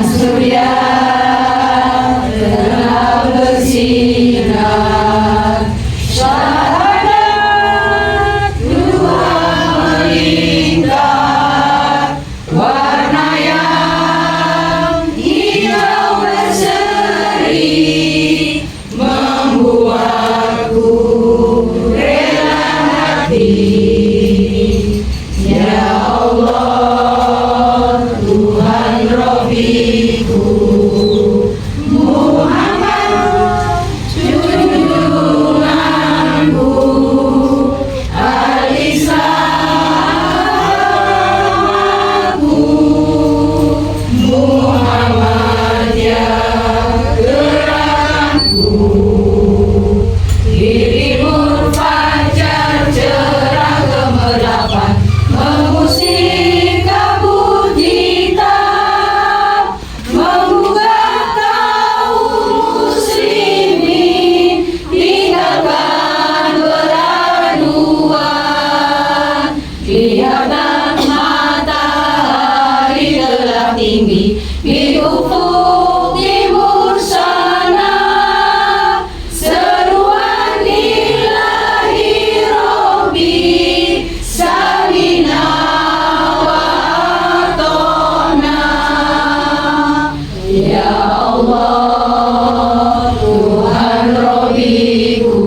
surya telah bersinar, syahadat dua melingkar, warna yang hijau berseri membuatku rela hati. Ya Allah, Tuhan Robiku, Muhammad junjunganku, al-Islamku, Muhammad ya gerakanku, dirimu fajar cerah gemerlapan, mengusir kabut hitam, menggugah kaum muslimin, tinggalkan beraduan. Kelihatan matahari telah tinggi di ufuk timur sana, seruan ilahi Robbi salina wa atona. Ya Allah, Tuhan Robbiku,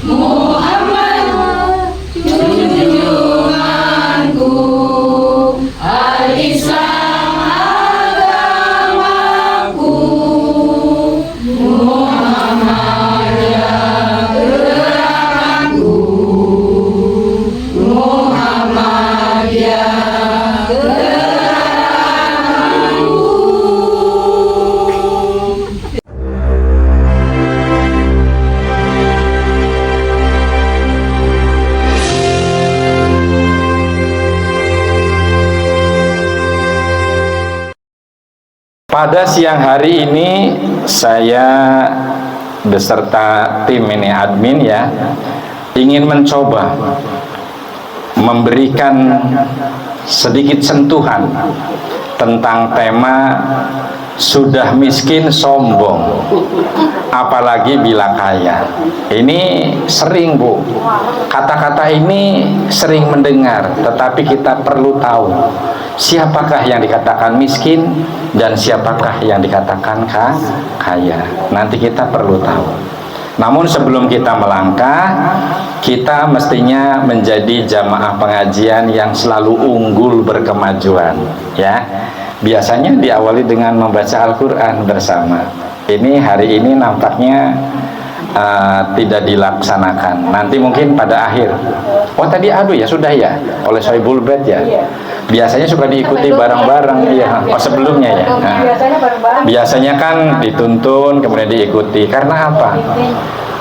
Muhammad junjunganku, al-Islam agamaku, Muhammad ya gerakanku, Muhammad ya gerakanku. Pada siang hari ini saya beserta tim ini admin ya ingin mencoba memberikan sedikit sentuhan tentang tema sudah miskin sombong apalagi bila kaya. Ini sering Bu, kata-kata ini sering mendengar, tetapi kita perlu tahu siapakah yang dikatakan miskin dan siapakah yang dikatakan kaya. Nanti kita perlu tahu. Namun sebelum kita melangkah, kita mestinya menjadi jamaah pengajian yang selalu unggul berkemajuan ya. Biasanya diawali dengan membaca Al-Quran bersama. Ini hari ini nampaknya tidak dilaksanakan. Nanti mungkin pada akhir. Oh tadi aduh ya sudah ya oleh Sohibul Bait ya. Biasanya suka diikuti bareng-bareng ya. Oh sebelumnya ya. Nah, biasanya kan dituntun kemudian diikuti. Karena apa?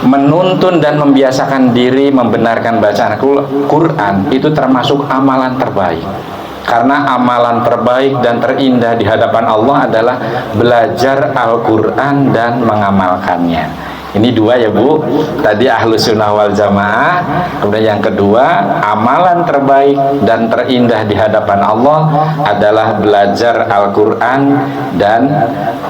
Menuntun dan membiasakan diri membenarkan bacaan Quran itu termasuk amalan terbaik. Karena amalan terbaik dan terindah di hadapan Allah adalah belajar Al-Quran dan mengamalkannya. Ini dua ya Bu. Tadi Ahlus Sunnah wal Jamaah. Kemudian yang kedua, amalan terbaik dan terindah di hadapan Allah adalah belajar Al-Quran dan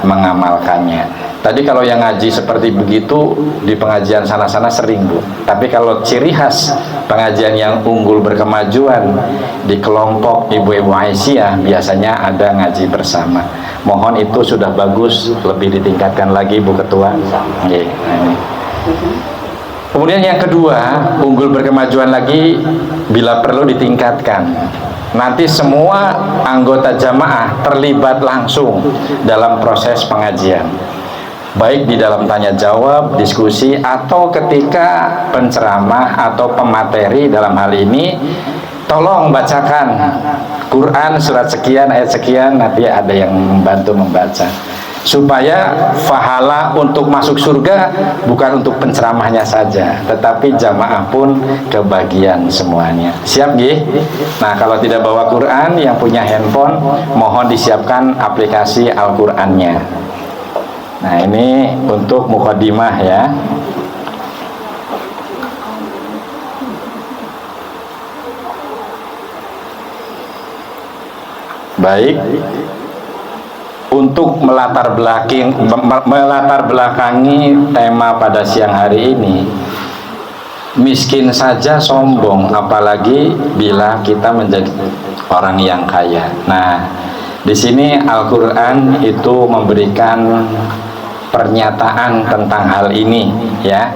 mengamalkannya. Tadi kalau yang ngaji seperti begitu di pengajian sana-sana sering Bu. Tapi kalau ciri khas pengajian yang unggul berkemajuan di kelompok ibu-ibu Aisyah biasanya ada ngaji bersama. Mohon itu sudah bagus, lebih ditingkatkan lagi Bu Ketua. Oke, ini. Kemudian yang kedua, unggul berkemajuan lagi bila perlu ditingkatkan. Nanti semua anggota jamaah terlibat langsung dalam proses pengajian. Baik di dalam tanya jawab, diskusi, atau ketika penceramah atau pemateri dalam hal ini, tolong bacakan Quran surat sekian, ayat sekian, nanti ada yang membantu membaca. Supaya pahala untuk masuk surga bukan untuk penceramahnya saja, tetapi jamaah pun kebagian semuanya. Siap gih? Nah kalau tidak bawa Quran, yang punya handphone mohon disiapkan aplikasi Al-Qurannya. Nah ini untuk mukadimah ya. Baik. untuk melatar belakangi tema pada siang hari ini, miskin saja sombong, apalagi bila kita menjadi orang yang kaya. Nah, di sini Al-Quran itu memberikan pernyataan tentang hal ini, ya.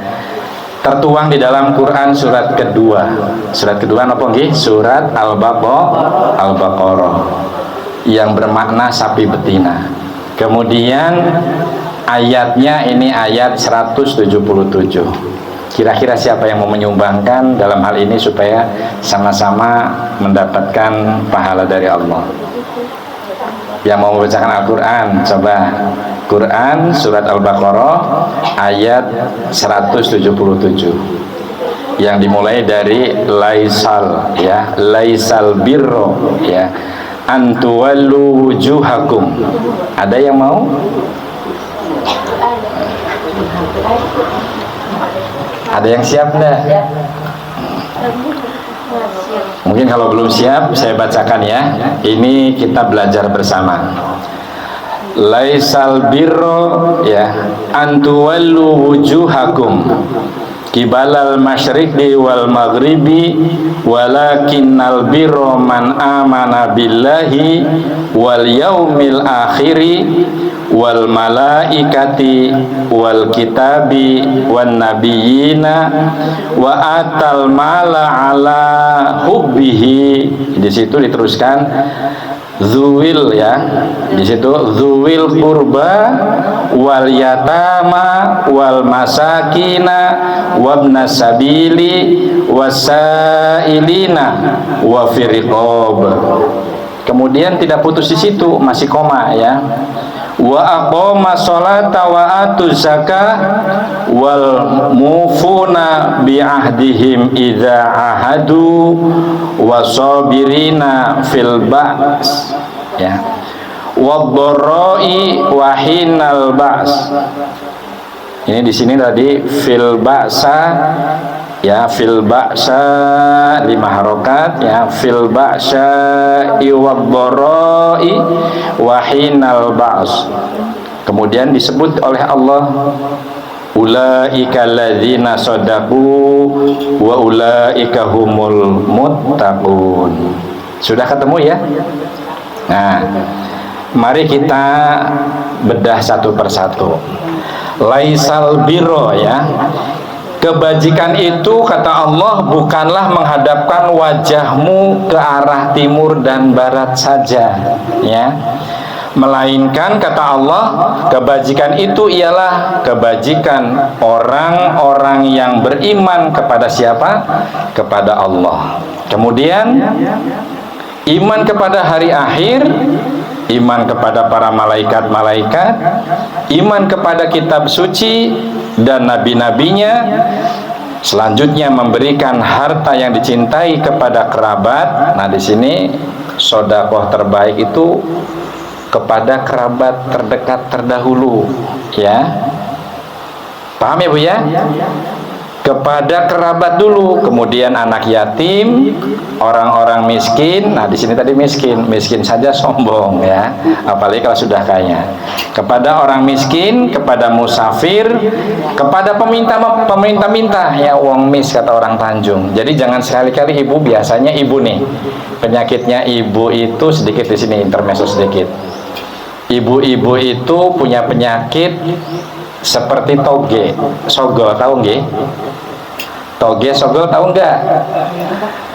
Tertuang di dalam Quran surat kedua. Surat kedua apa nggih? Surat Al-Baqarah yang bermakna sapi betina. Kemudian ayatnya ini ayat 177. Kira-kira siapa yang mau menyumbangkan dalam hal ini supaya sama-sama mendapatkan pahala dari Allah? Yang mau membacakan Al-Quran, coba. Quran surat Al-Baqarah ayat 177 yang dimulai dari laisal, ya, laisal birro, ya, antuwallu wujuhakum. Ada yang mau? Ada yang siap enggak? Mungkin kalau belum siap saya bacakan ya. Ini kita belajar bersama. Laisal birro, ya, antuwallu wujuhakum kibalal masyriqi wal maghribi walakinnal birra man amana billahi wal yaumil akhiri wal malaikati wal kitabi wan nabiyina wa atal mala ala hubbihi. Di situ diteruskan zuwil, ya, di situ zuwil qurba wal yatama wal masakina wabna sabili wasailina wa firqob. Kemudian tidak putus di situ, masih koma, ya. Wa aqama sholata wa atu zakah wal mufuna bi ahdihim idza ahadu wasabirina fil ba's, ya, wadh-dharra'i wa hinal ba's. Ini di sini tadi fil ba'sa, ya, fil ba'sa 5 harokat, ya, fil ba'sa wadh-dharra'i wa hinal ba's. Kemudian disebut oleh Allah ulaika alladzina shadaqu wa ulaika humul muttaqun. Sudah ketemu, ya? Nah, mari kita bedah satu persatu. Laisal birro, ya, kebajikan itu kata Allah bukanlah menghadapkan wajahmu ke arah timur dan barat saja, ya, melainkan kata Allah kebajikan itu ialah kebajikan orang-orang yang beriman kepada siapa? Kepada Allah. Kemudian iman kepada hari akhir, iman kepada para malaikat-malaikat, iman kepada kitab suci dan nabi-nabinya. Selanjutnya memberikan harta yang dicintai kepada kerabat. Nah, di sini sedekah terbaik itu kepada kerabat terdekat terdahulu, ya. Paham ya, Bu, ya? Kepada kerabat dulu, kemudian anak yatim, orang-orang miskin. Nah, di sini tadi miskin saja sombong, ya, apalagi kalau sudah kaya. Kepada orang miskin, kepada musafir, kepada peminta-minta, ya, wong mis kata orang Tanjung. Jadi jangan sekali-kali ibu, biasanya ibu nih, penyakitnya ibu itu sedikit di sini, intermezzo sedikit. Ibu-ibu itu punya penyakit seperti toge, sogol, tahu nggih? Toge, sogol, tahu nggak?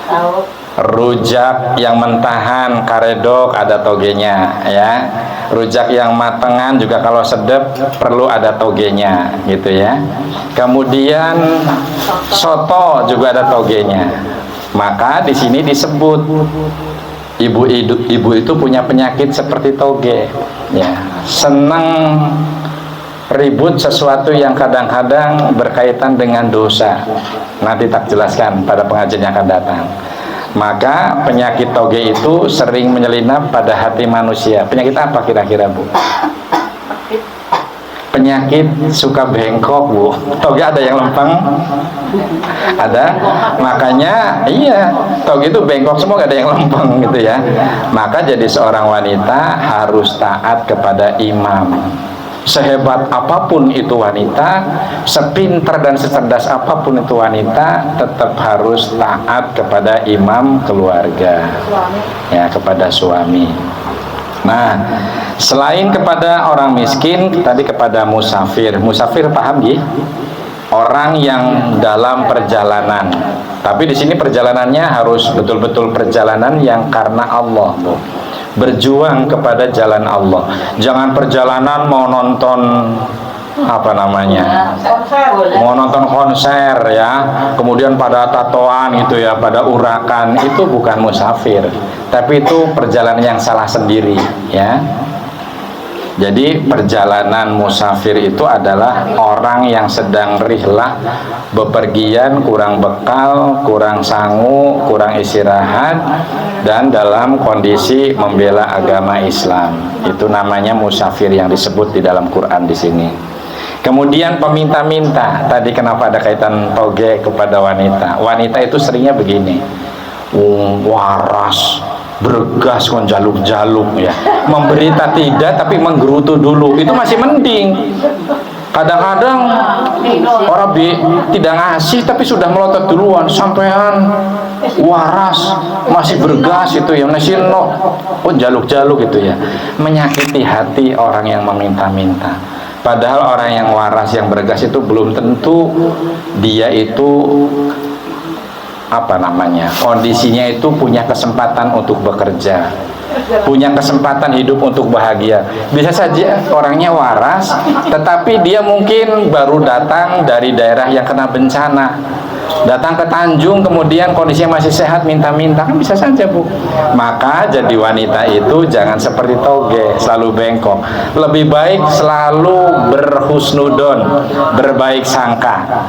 Tahu. Rujak yang mentahan, karedok, ada togenya, ya. Rujak yang matengan juga kalau sedep perlu ada togenya, gitu, ya. Kemudian soto juga ada togenya. Maka di sini disebut ibu itu punya penyakit seperti toge, ya. Senang ribut sesuatu yang kadang-kadang berkaitan dengan dosa. Nanti tak jelaskan pada pengajian yang akan datang. Maka penyakit toge itu sering menyelinap pada hati manusia. Penyakit apa kira-kira, Bu? penyakit suka bengkok, Bu. Toge ada yang lempeng? Ada. Makanya iya, toge itu bengkok semua, gak ada yang lempeng gitu ya. Maka jadi seorang wanita harus taat kepada imam. Sehebat apapun itu wanita, sepintar dan secerdas apapun itu wanita, tetap harus taat kepada imam keluarga, ya, kepada suami. Nah, selain kepada orang miskin, tadi kepada musafir. Musafir paham ya? Orang yang dalam perjalanan. Tapi di sini perjalanannya harus betul-betul perjalanan yang karena Allah, Bu. Berjuang kepada jalan Allah. Jangan perjalanan mau nonton apa namanya, mau nonton konser ya, kemudian pada tatoan gitu ya, pada urakan. Itu bukan musafir, tapi itu perjalanan yang salah sendiri ya. Jadi perjalanan musafir itu adalah orang yang sedang rihlah, bepergian, kurang bekal, kurang sangu, kurang istirahat, dan dalam kondisi membela agama Islam. Itu namanya musafir yang disebut di dalam Quran di sini. Kemudian peminta-minta, tadi kenapa ada kaitan toge kepada wanita? Wanita itu seringnya begini, waras, bergas, jaluk-jaluk ya, memberita tidak tapi menggerutu dulu, itu masih mending. Kadang-kadang orang tidak ngasih tapi sudah melotot duluan, sampean waras masih bergas itu ya, masih jaluk-jaluk itu ya, menyakiti hati orang yang meminta-minta. Padahal orang yang waras, yang bergas itu belum tentu dia itu apa namanya, kondisinya itu punya kesempatan untuk bekerja, punya kesempatan hidup untuk bahagia. Bisa saja orangnya waras, tetapi dia mungkin baru datang dari daerah yang kena bencana, datang ke Tanjung, kemudian kondisinya masih sehat, minta-minta, kan bisa saja, Bu. Maka jadi wanita itu jangan seperti toge, selalu bengkok. Lebih baik selalu berhusnudon, berbaik sangka.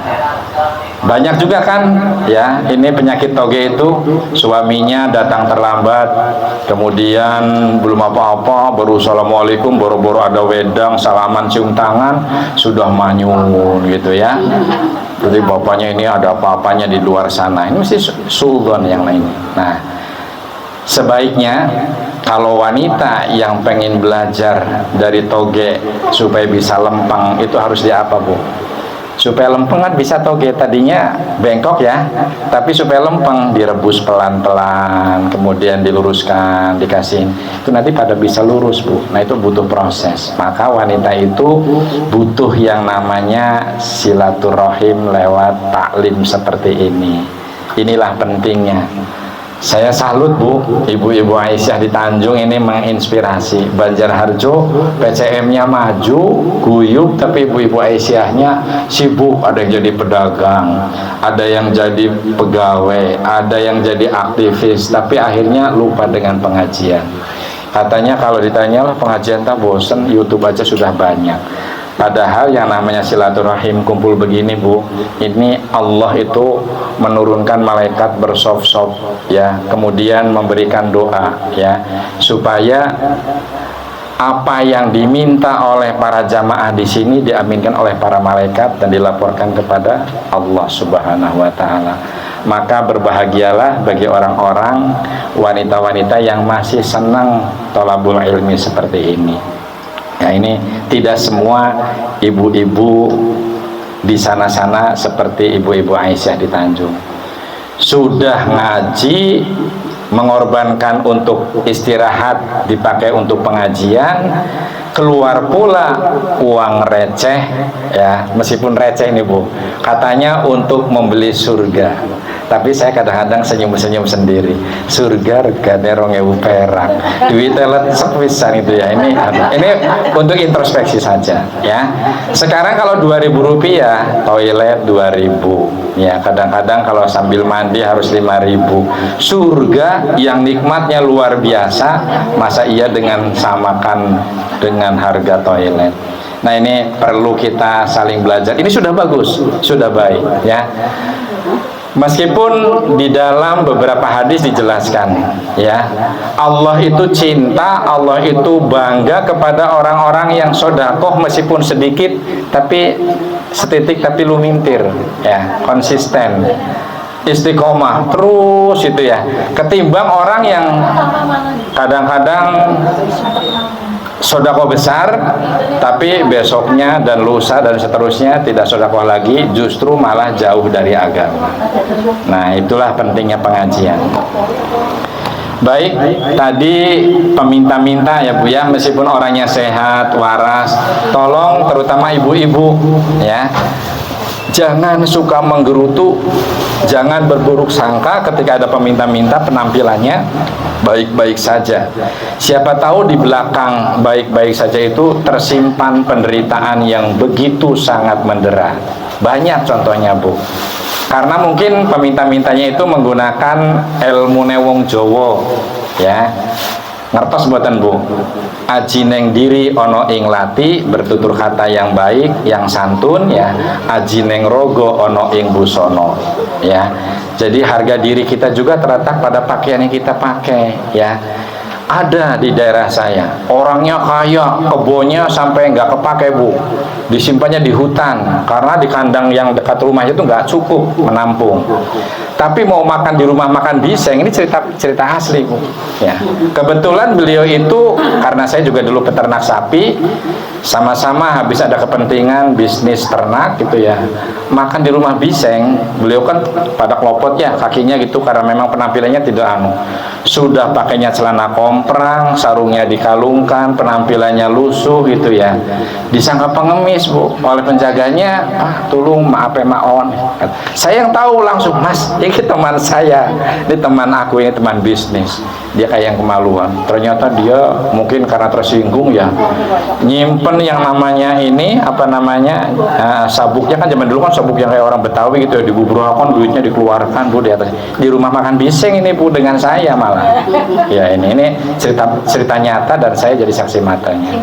Banyak juga kan ya, ini penyakit toge itu, suaminya datang terlambat, kemudian belum apa-apa, baru assalamualaikum, boro-boro ada wedang, salaman, cium tangan, sudah manyun gitu ya. Jadi bapaknya ini ada apa-apanya di luar sana. Ini mesti suudzon yang lain. Nah, sebaiknya kalau wanita yang pengen belajar dari toge supaya bisa lempeng, itu harus dia apa, Bu? Supaya lempeng kan bisa toge, tadinya bengkok ya, tapi supaya lempeng direbus pelan-pelan, kemudian diluruskan, dikasih, itu nanti pada bisa lurus, Bu. Nah, itu butuh proses. Maka wanita itu butuh yang namanya silaturahim lewat taklim seperti ini. Inilah pentingnya. Saya salut, Bu, ibu-ibu Aisyah di Tanjung ini menginspirasi. Banjarharjo PCM-nya maju, guyup, tapi ibu-ibu Aisyahnya sibuk. Ada yang jadi pedagang, ada yang jadi pegawai, ada yang jadi aktivis, tapi akhirnya lupa dengan pengajian. Katanya kalau ditanya lah pengajian tak bosen, YouTube aja sudah banyak. Padahal yang namanya silaturahim kumpul begini, Bu, ini Allah itu menurunkan malaikat bersop-sop ya, kemudian memberikan doa ya, supaya apa yang diminta oleh para jamaah di sini diaminkan oleh para malaikat dan dilaporkan kepada Allah Subhanahu wa taala. Maka berbahagialah bagi orang-orang, wanita-wanita yang masih senang thalabul ilmi seperti ini. Nah, ini tidak semua ibu-ibu di sana-sana seperti ibu-ibu Aisyah di Tanjung. Sudah ngaji, mengorbankan untuk istirahat, dipakai untuk pengajian, keluar pula uang receh ya, meskipun receh ini, Bu, katanya untuk membeli surga. Tapi saya kadang-kadang senyum-senyum sendiri. Surga regane 2.000 perak. Duit telet sepisan itu ya. Ini untuk introspeksi saja ya. Sekarang kalau 2.000 rupiah, toilet 2.000 ya. Kadang-kadang kalau sambil mandi harus 5.000. Surga yang nikmatnya luar biasa, masa iya dengan samakan dengan harga toilet? Nah, ini perlu kita saling belajar. Ini sudah bagus, sudah baik ya. Meskipun di dalam beberapa hadis dijelaskan, ya, Allah itu cinta, Allah itu bangga kepada orang-orang yang sodakoh meskipun sedikit, tapi setitik tapi lumintir, ya, konsisten, istiqomah terus itu ya, ketimbang orang yang kadang-kadang sodako besar tapi besoknya dan lusa dan seterusnya tidak sodako lagi, justru malah jauh dari agama. Nah, itulah pentingnya pengajian. Baik, tadi peminta-minta ya Bu ya, meskipun orangnya sehat, waras, tolong terutama ibu-ibu ya, jangan suka menggerutu, jangan berburuk sangka ketika ada peminta-minta penampilannya baik-baik saja. Siapa tahu di belakang baik-baik saja itu tersimpan penderitaan yang begitu sangat mendera. Banyak contohnya Bu. Karena mungkin peminta-mintanya itu menggunakan ilmu wong Jawa, ya. Ngertos mboten Bu? Aji neng diri ono ing lati, bertutur kata yang baik, yang santun ya. Aji neng rogo ono ing busono, ya. Jadi harga diri kita juga terletak pada pakaian yang kita pakai, ya. Ada di daerah saya, orangnya kaya, kebunnya sampai nggak kepake Bu, disimpannya di hutan, karena di kandang yang dekat rumahnya itu nggak cukup menampung. Tapi mau makan di rumah makan biseng, ini cerita asli Bu. Ya, kebetulan beliau itu, karena saya juga dulu peternak sapi, sama-sama habis ada kepentingan bisnis ternak gitu ya, makan di rumah biseng. Beliau kan pada kelopot ya kakinya gitu, karena memang penampilannya tidak sudah pakainya celana komprang, sarungnya dikalungkan, penampilannya lusuh gitu ya, disangka pengemis Bu oleh penjaganya. Tolong maaf ya maon, saya yang tahu langsung, Mas ini teman saya, ini teman aku, ini teman bisnis. Dia kayak yang kemaluan, ternyata dia mungkin karena tersinggung ya, nyimpen yang namanya ini apa namanya, sabuknya kan zaman dulu kan sabuk yang kayak orang Betawi gitu ya, dibubrakan, duitnya dikeluarkan Bu di atas, di rumah makan bising ini Bu dengan saya malah. Ya ini cerita nyata dan saya jadi saksi matanya.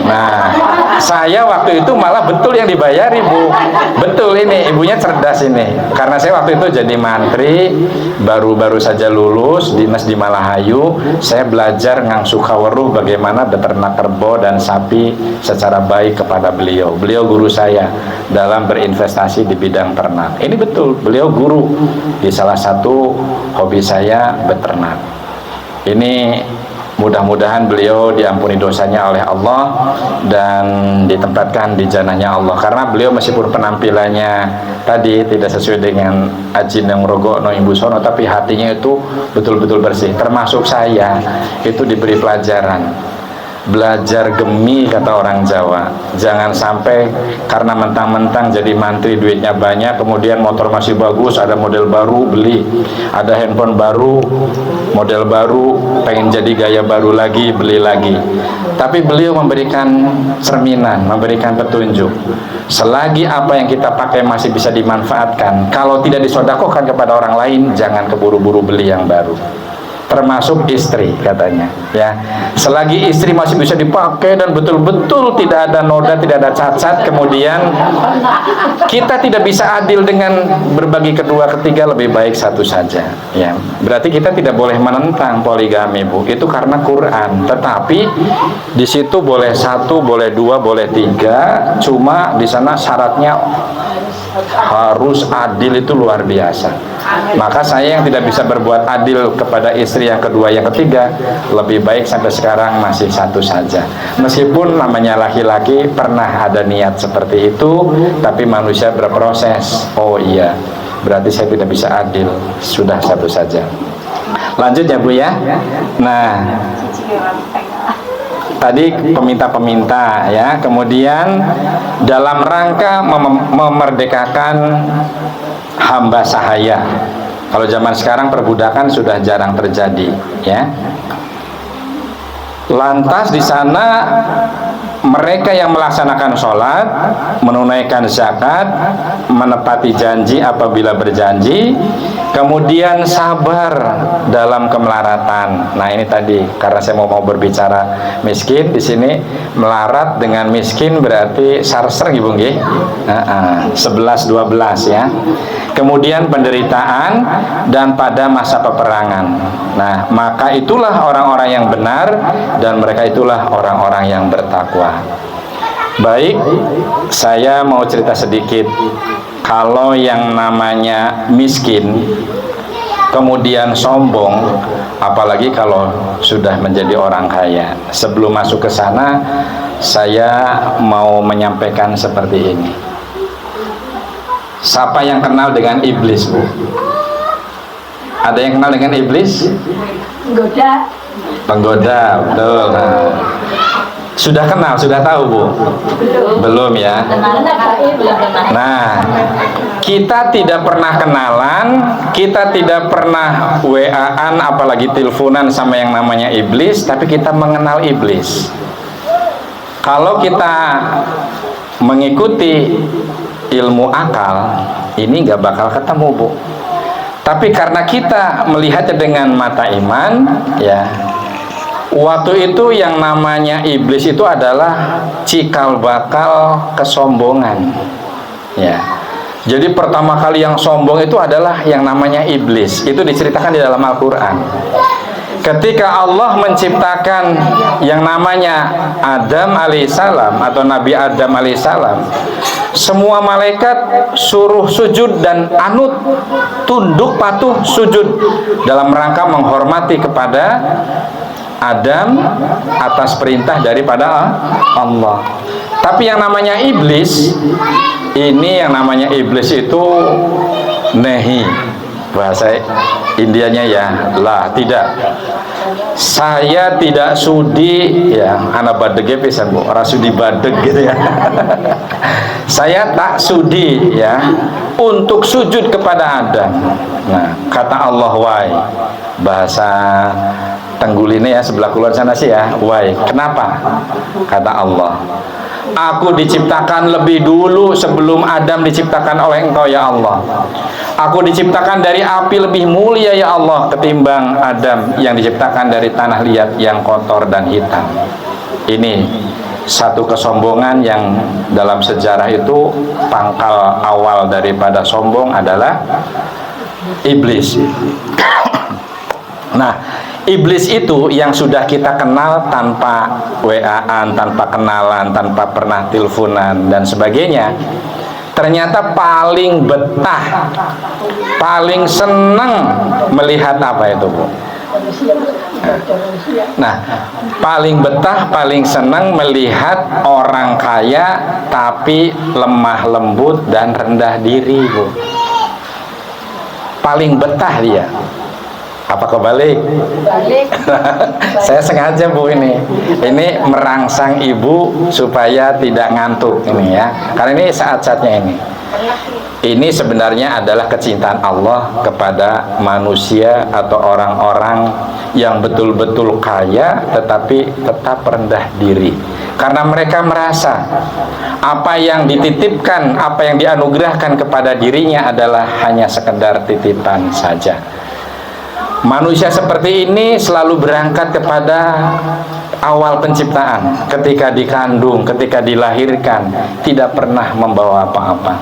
Nah, saya waktu itu malah betul yang dibayari Bu, betul ini ibunya cerdas ini, karena saya waktu itu jadi mantri, baru saja lulus dinas di Malahayu. Saya belajar ngangsu kaweruh bagaimana beternak kerbau dan sapi secara baik kepada beliau. Beliau guru saya dalam berinvestasi di bidang ternak. Ini betul, beliau guru di salah satu hobi saya beternak. Ini mudah-mudahan beliau diampuni dosanya oleh Allah dan ditempatkan di jannahnya Allah, karena beliau meskipun penampilannya tadi tidak sesuai dengan ajin yang rogo no ibu sono, tapi hatinya itu betul-betul bersih. Termasuk saya itu diberi pelajaran, belajar gemi kata orang Jawa. Jangan sampai karena mentang-mentang jadi mantri duitnya banyak, kemudian motor masih bagus, ada model baru beli, ada handphone baru model baru, pengen jadi gaya baru lagi beli lagi. Tapi beliau memberikan cerminan, memberikan petunjuk, selagi apa yang kita pakai masih bisa dimanfaatkan, kalau tidak disodakohkan kepada orang lain, jangan keburu-buru beli yang baru. Termasuk istri katanya ya, selagi istri masih bisa dipakai dan betul-betul tidak ada noda, tidak ada cacat, kemudian kita tidak bisa adil dengan berbagi kedua ketiga, lebih baik satu saja ya. Berarti kita tidak boleh menentang poligami Bu, itu karena Quran, tetapi di situ boleh satu, boleh dua, boleh tiga, cuma di sana syaratnya harus adil, itu luar biasa. Maka saya yang tidak bisa berbuat adil kepada istri yang kedua, yang ketiga, lebih baik sampai sekarang masih satu saja. Meskipun namanya laki-laki pernah ada niat seperti itu, tapi manusia berproses. Oh iya, berarti saya tidak bisa adil, sudah satu saja. Lanjut ya Bu ya. Nah, tadi peminta-peminta ya, kemudian dalam rangka memerdekakan hamba sahaya. Kalau zaman sekarang perbudakan sudah jarang terjadi ya. Lantas di sana mereka yang melaksanakan sholat, menunaikan zakat, menepati janji apabila berjanji, kemudian sabar dalam kemelaratan. Nah ini tadi karena saya mau berbicara miskin di sini, melarat dengan miskin berarti sarser gitu nggih. 11-12 ya. Kemudian penderitaan dan pada masa peperangan. Nah, maka itulah orang-orang yang benar dan mereka itulah orang-orang yang bertakwa. Baik, saya mau cerita sedikit. Kalau yang namanya miskin kemudian sombong, apalagi kalau sudah menjadi orang kaya. Sebelum masuk ke sana, saya mau menyampaikan seperti ini. Siapa yang kenal dengan iblis, Bu? Ada yang kenal dengan iblis? Penggoda. Penggoda, betul. Nah, sudah kenal, sudah tahu, Bu? Belum ya? Nah, kita tidak pernah kenalan, kita tidak pernah WA-an, apalagi teleponan sama yang namanya iblis, tapi kita mengenal iblis. Kalau kita mengikuti ilmu akal, ini nggak bakal ketemu, Bu. Tapi karena kita melihatnya dengan mata iman, ya, waktu itu yang namanya iblis itu adalah cikal bakal kesombongan, ya. Jadi pertama kali yang sombong itu adalah yang namanya iblis. Itu diceritakan di dalam Al-Quran. Ketika Allah menciptakan yang namanya Adam alaihissalam atau Nabi Adam alaihissalam, semua malaikat suruh sujud dan anut, tunduk patuh sujud dalam rangka menghormati kepada Adam atas perintah daripada Allah. Tapi yang namanya iblis, ini yang namanya iblis itu nehi, bahasa Indianya ya, lah, tidak. Saya tidak sudi, ya, anak badege pisan, Bu, ora sudi badeg gitu ya. Saya tak sudi, ya, untuk sujud kepada Adam. Nah, kata Allah, wai, bahasa Tengguline ya, sebelah kulon sana sih ya, wai, kenapa? Kata Allah, aku diciptakan lebih dulu sebelum Adam diciptakan oleh Engkau ya Allah. Aku diciptakan dari api lebih mulia ya Allah ketimbang Adam yang diciptakan dari tanah liat yang kotor dan hitam. Ini satu kesombongan yang dalam sejarah itu pangkal awal daripada sombong adalah iblis. Nah, iblis itu yang sudah kita kenal tanpa WA-an, tanpa kenalan, tanpa pernah teleponan dan sebagainya, ternyata paling betah, paling senang melihat apa itu, Bu? Nah, paling betah, paling senang melihat orang kaya tapi lemah lembut dan rendah diri, Bu. Paling betah dia. Apa kebalik? Saya sengaja, Bu, ini merangsang ibu supaya tidak ngantuk ini ya, karena ini saat-saatnya ini sebenarnya adalah kecintaan Allah kepada manusia atau orang-orang yang betul-betul kaya tetapi tetap rendah diri, karena mereka merasa apa yang dititipkan, apa yang dianugerahkan kepada dirinya adalah hanya sekedar titipan saja. Manusia seperti ini selalu berangkat kepada awal penciptaan. Ketika dikandung, ketika dilahirkan, tidak pernah membawa apa-apa.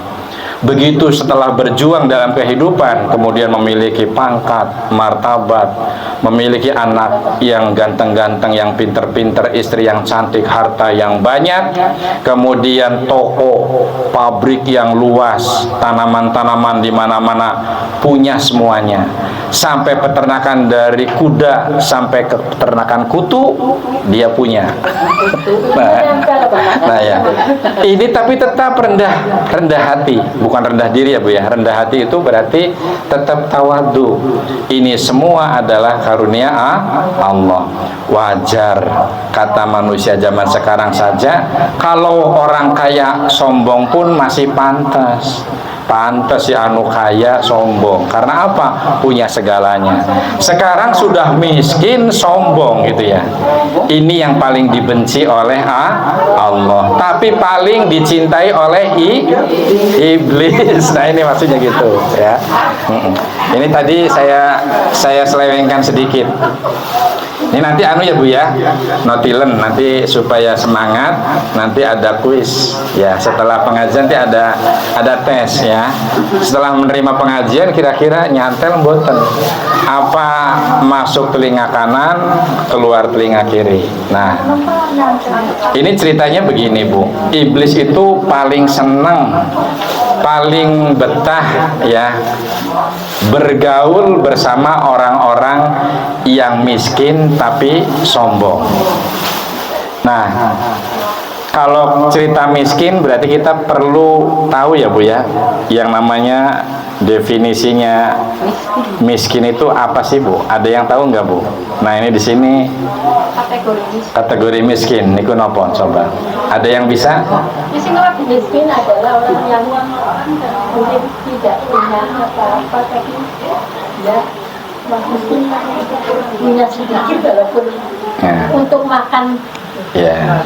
Begitu setelah berjuang dalam kehidupan, kemudian memiliki pangkat, martabat, memiliki anak yang ganteng-ganteng, yang pinter-pinter, istri yang cantik, harta yang banyak, kemudian toko, pabrik yang luas, tanaman-tanaman di mana-mana, punya semuanya. Sampai peternakan dari kuda sampai ke peternakan kutu dia punya. Nah ya, ini tapi tetap rendah hati, bukan rendah diri ya, Bu ya. Rendah hati itu berarti tetap tawadu. Ini semua adalah karunia Allah. Wajar kata manusia zaman sekarang saja, kalau orang kaya sombong pun masih pantas. pantas si anu kaya sombong. Karena apa? Punya segalanya. Sekarang sudah miskin sombong gitu ya. Ini yang paling dibenci oleh Allah, tapi paling dicintai oleh iblis. Nah ini maksudnya gitu ya. Ini tadi saya selewengkan sedikit. Ini nanti anu ya Bu ya, notilen nanti supaya semangat. Nanti ada kuis ya. Setelah pengajian nanti ada tes ya. Setelah menerima pengajian kira-kira nyantel mboten apa masuk telinga kanan, keluar telinga kiri. Nah, ini ceritanya begini Bu. Iblis itu paling senang, paling betah ya bergaul bersama orang-orang yang miskin tapi sombong. Nah, kalau cerita miskin berarti kita perlu tahu ya Bu ya, yang namanya definisinya miskin itu apa sih Bu? Ada yang tahu nggak Bu? Nah ini di sini kategori miskin. Niku nopo coba? Ada yang bisa? Miskin adalah orang yang mungkin tidak punya apa-apa tapi ya miskin punya sedikit walaupun untuk makan. Ya.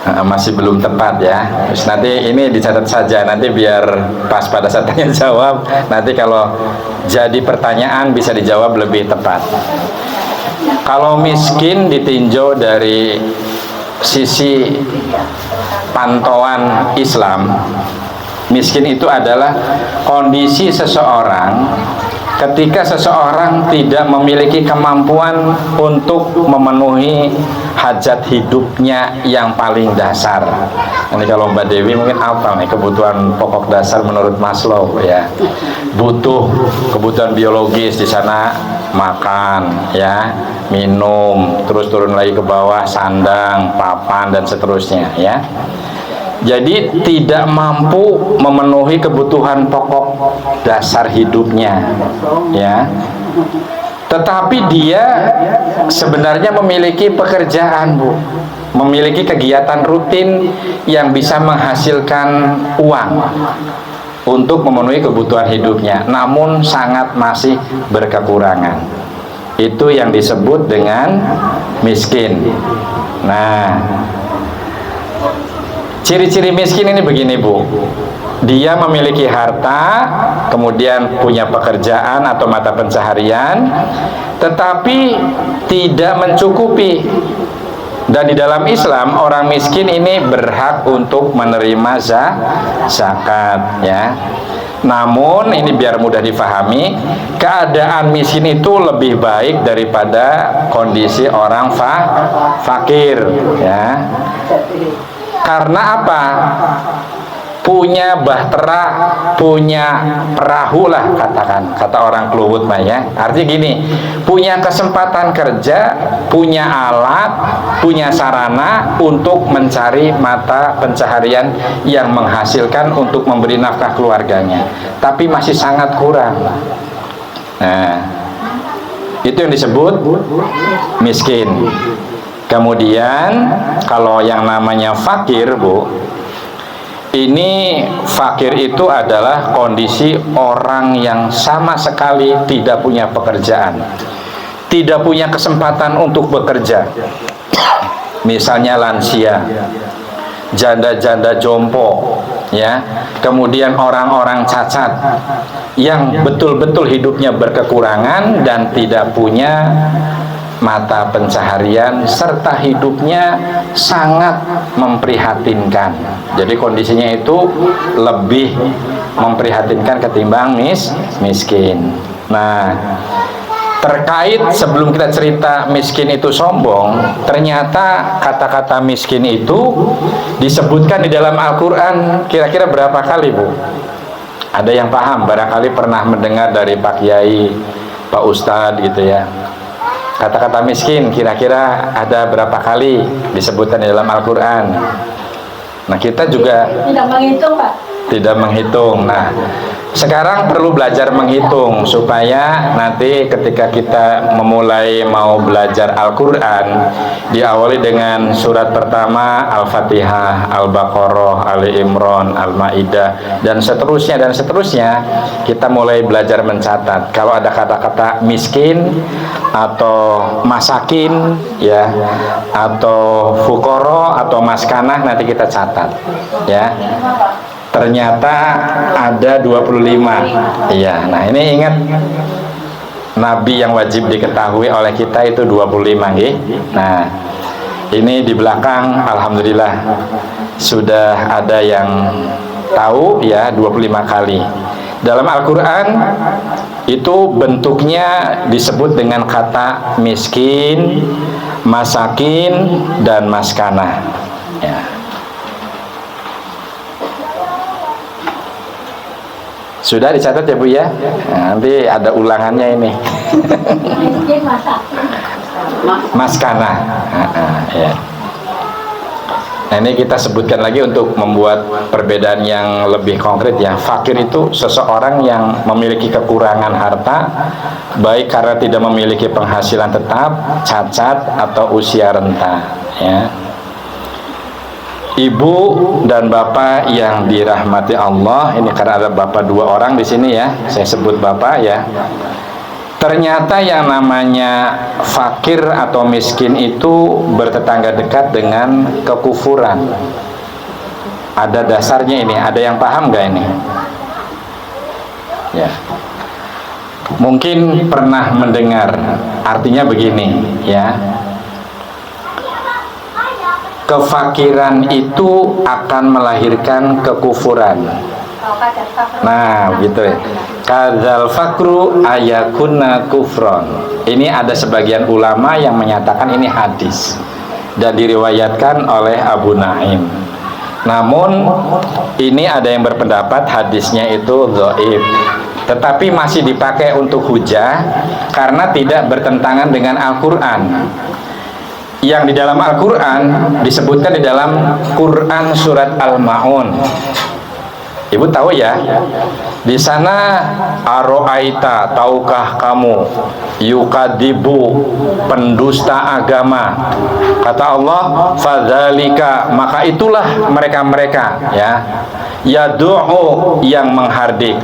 Masih belum tepat ya. Terus nanti ini dicatat saja nanti biar pas pada saat tanya jawab. Nanti kalau jadi pertanyaan bisa dijawab lebih tepat. Kalau miskin ditinjau dari sisi pantauan Islam, miskin itu adalah kondisi seseorang ketika seseorang tidak memiliki kemampuan untuk memenuhi hajat hidupnya yang paling dasar. Ini kalau Mbak Dewi mungkin apa nih kebutuhan pokok dasar menurut Maslow ya. Butuh kebutuhan biologis di sana, makan ya, minum, terus turun lagi ke bawah, sandang, papan dan seterusnya ya. Jadi tidak mampu memenuhi kebutuhan pokok dasar hidupnya ya. Tetapi dia sebenarnya memiliki pekerjaan Bu, memiliki kegiatan rutin yang bisa menghasilkan uang untuk memenuhi kebutuhan hidupnya, namun sangat masih berkekurangan. Itu yang disebut dengan miskin. Nah, ciri-ciri miskin ini begini Bu. Dia memiliki harta, kemudian punya pekerjaan atau mata pencaharian, tetapi tidak mencukupi. Dan di dalam Islam orang miskin ini berhak untuk menerima zakat ya. Namun ini biar mudah difahami, keadaan miskin itu lebih baik daripada kondisi orang fakir ya. Karena apa? Punya bahtera, punya perahu lah katakan, kata orang Kluwut mah ya. Artinya gini, punya kesempatan kerja, punya alat, punya sarana untuk mencari mata pencaharian yang menghasilkan untuk memberi nafkah keluarganya, tapi masih sangat kurang. Nah, itu yang disebut miskin. Kemudian kalau yang namanya fakir Bu, ini fakir itu adalah kondisi orang yang sama sekali tidak punya pekerjaan, tidak punya kesempatan untuk bekerja. Misalnya lansia, janda-janda jompo, ya, kemudian orang-orang cacat yang betul-betul hidupnya berkekurangan dan tidak punya mata pencaharian serta hidupnya sangat memprihatinkan. Jadi kondisinya itu lebih memprihatinkan ketimbang miskin. Nah, terkait sebelum kita cerita miskin itu sombong, ternyata kata-kata miskin itu disebutkan di dalam Al-Quran kira-kira berapa kali Bu? Ada yang paham? Barangkali pernah mendengar dari Pak Kiai, Pak Ustadz gitu ya. Kata-kata miskin kira-kira ada berapa kali disebutkan di dalam Al-Quran? Nah kita juga tidak menghitung Pak. Tidak menghitung. Nah Sekarang perlu belajar menghitung supaya nanti ketika kita memulai mau belajar Al-Quran, diawali dengan surat pertama Al-Fatihah, Al-Baqarah, Ali Imran, Al-Maidah, dan seterusnya, kita mulai belajar mencatat. Kalau ada kata-kata miskin atau masakin, ya, atau fukoro atau maskanah, nanti kita catat, ya. Ternyata ada 25. Iya, nah ini ingat, Nabi yang wajib diketahui oleh kita itu 25, nggih. Nah, ini di belakang alhamdulillah sudah ada yang tahu, ya, 25 kali. Dalam Al-Qur'an itu bentuknya disebut dengan kata miskin, masakin, dan maskanah, ya. Sudah dicatat ya Bu ya? Nah, nanti ada ulangannya ini. Miskin masakin. Maskanah. Ya. Nah, ini kita sebutkan lagi untuk membuat perbedaan yang lebih konkret, ya. Fakir itu seseorang yang memiliki kekurangan harta, baik karena tidak memiliki penghasilan tetap, cacat, atau usia renta, ya. Ibu dan bapak yang dirahmati Allah, ini karena ada bapak 2 orang di sini, ya, saya sebut bapak, ya. Ternyata yang namanya fakir atau miskin itu bertetangga dekat dengan kekufuran. Ada dasarnya ini, ada yang paham nggak ini? Ya. Mungkin pernah mendengar, artinya begini, ya. Kefakiran itu akan melahirkan kekufuran. Nah, gitu ya. Kadzal fakru ayakunna kufron. Ini ada sebagian ulama yang menyatakan ini hadis dan diriwayatkan oleh Abu Naim. Namun ini ada yang berpendapat hadisnya itu dhaif, tetapi masih dipakai untuk hujah karena tidak bertentangan dengan Al-Qur'an. Yang di dalam Al-Quran disebutkan di dalam Quran surat Al-Ma'un. Ibu tahu ya, di sana aro'aita, tahukah kamu, yukadibu, pendusta agama. Kata Allah, fadzalika, maka itulah mereka-mereka, ya, yadu'u, yang menghardik,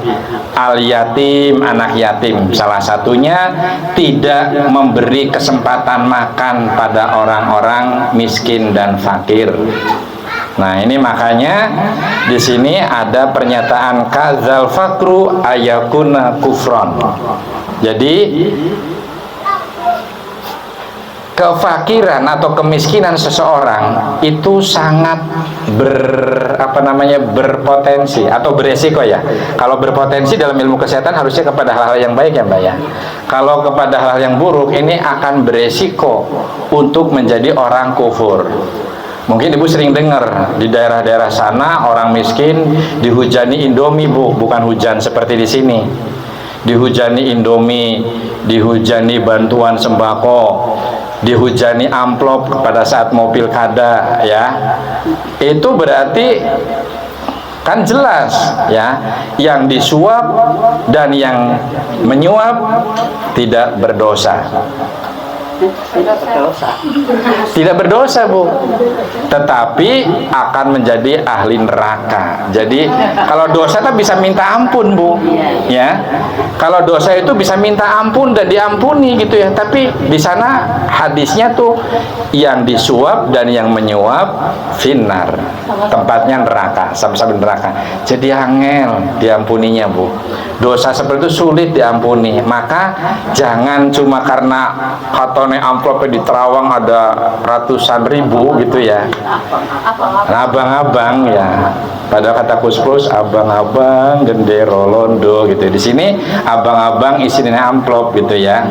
al yatim, anak yatim. Salah satunya tidak memberi kesempatan makan pada orang-orang miskin dan fakir. Nah, ini makanya di sini ada pernyataan kadzal fakru ayakuna kufron. Jadi kefakiran atau kemiskinan seseorang itu sangat berpotensi atau beresiko, ya. Kalau berpotensi dalam ilmu kesehatan harusnya kepada hal-hal yang baik, ya Mbak, ya. Kalau kepada hal yang buruk ini akan beresiko untuk menjadi orang kufur. Mungkin Ibu sering dengar di daerah-daerah sana orang miskin dihujani Indomie, Bu, bukan hujan seperti di sini. Dihujani Indomie, dihujani bantuan sembako, dihujani amplop pada saat mau pilkada, ya. Itu berarti kan jelas, ya, yang disuap dan yang menyuap tidak berdosa. Tidak berdosa, Bu, tetapi akan menjadi ahli neraka. Jadi kalau dosa itu bisa minta ampun, Bu, ya. Kalau dosa itu bisa minta ampun dan diampuni, gitu ya. Tapi di sana hadisnya tuh yang disuap dan yang menyuap finnar, tempatnya neraka, sama-sama neraka. Jadi angel diampuninya, Bu. Dosa seperti itu sulit diampuni. Maka jangan cuma karena katone amplopnya di Terawang ada ratusan ribu, gitu ya. Nah, abang-abang, ya. Pada kata Kus-Plus, abang-abang gendero londo, gitu. Di sini abang-abang isinya amplop, gitu ya.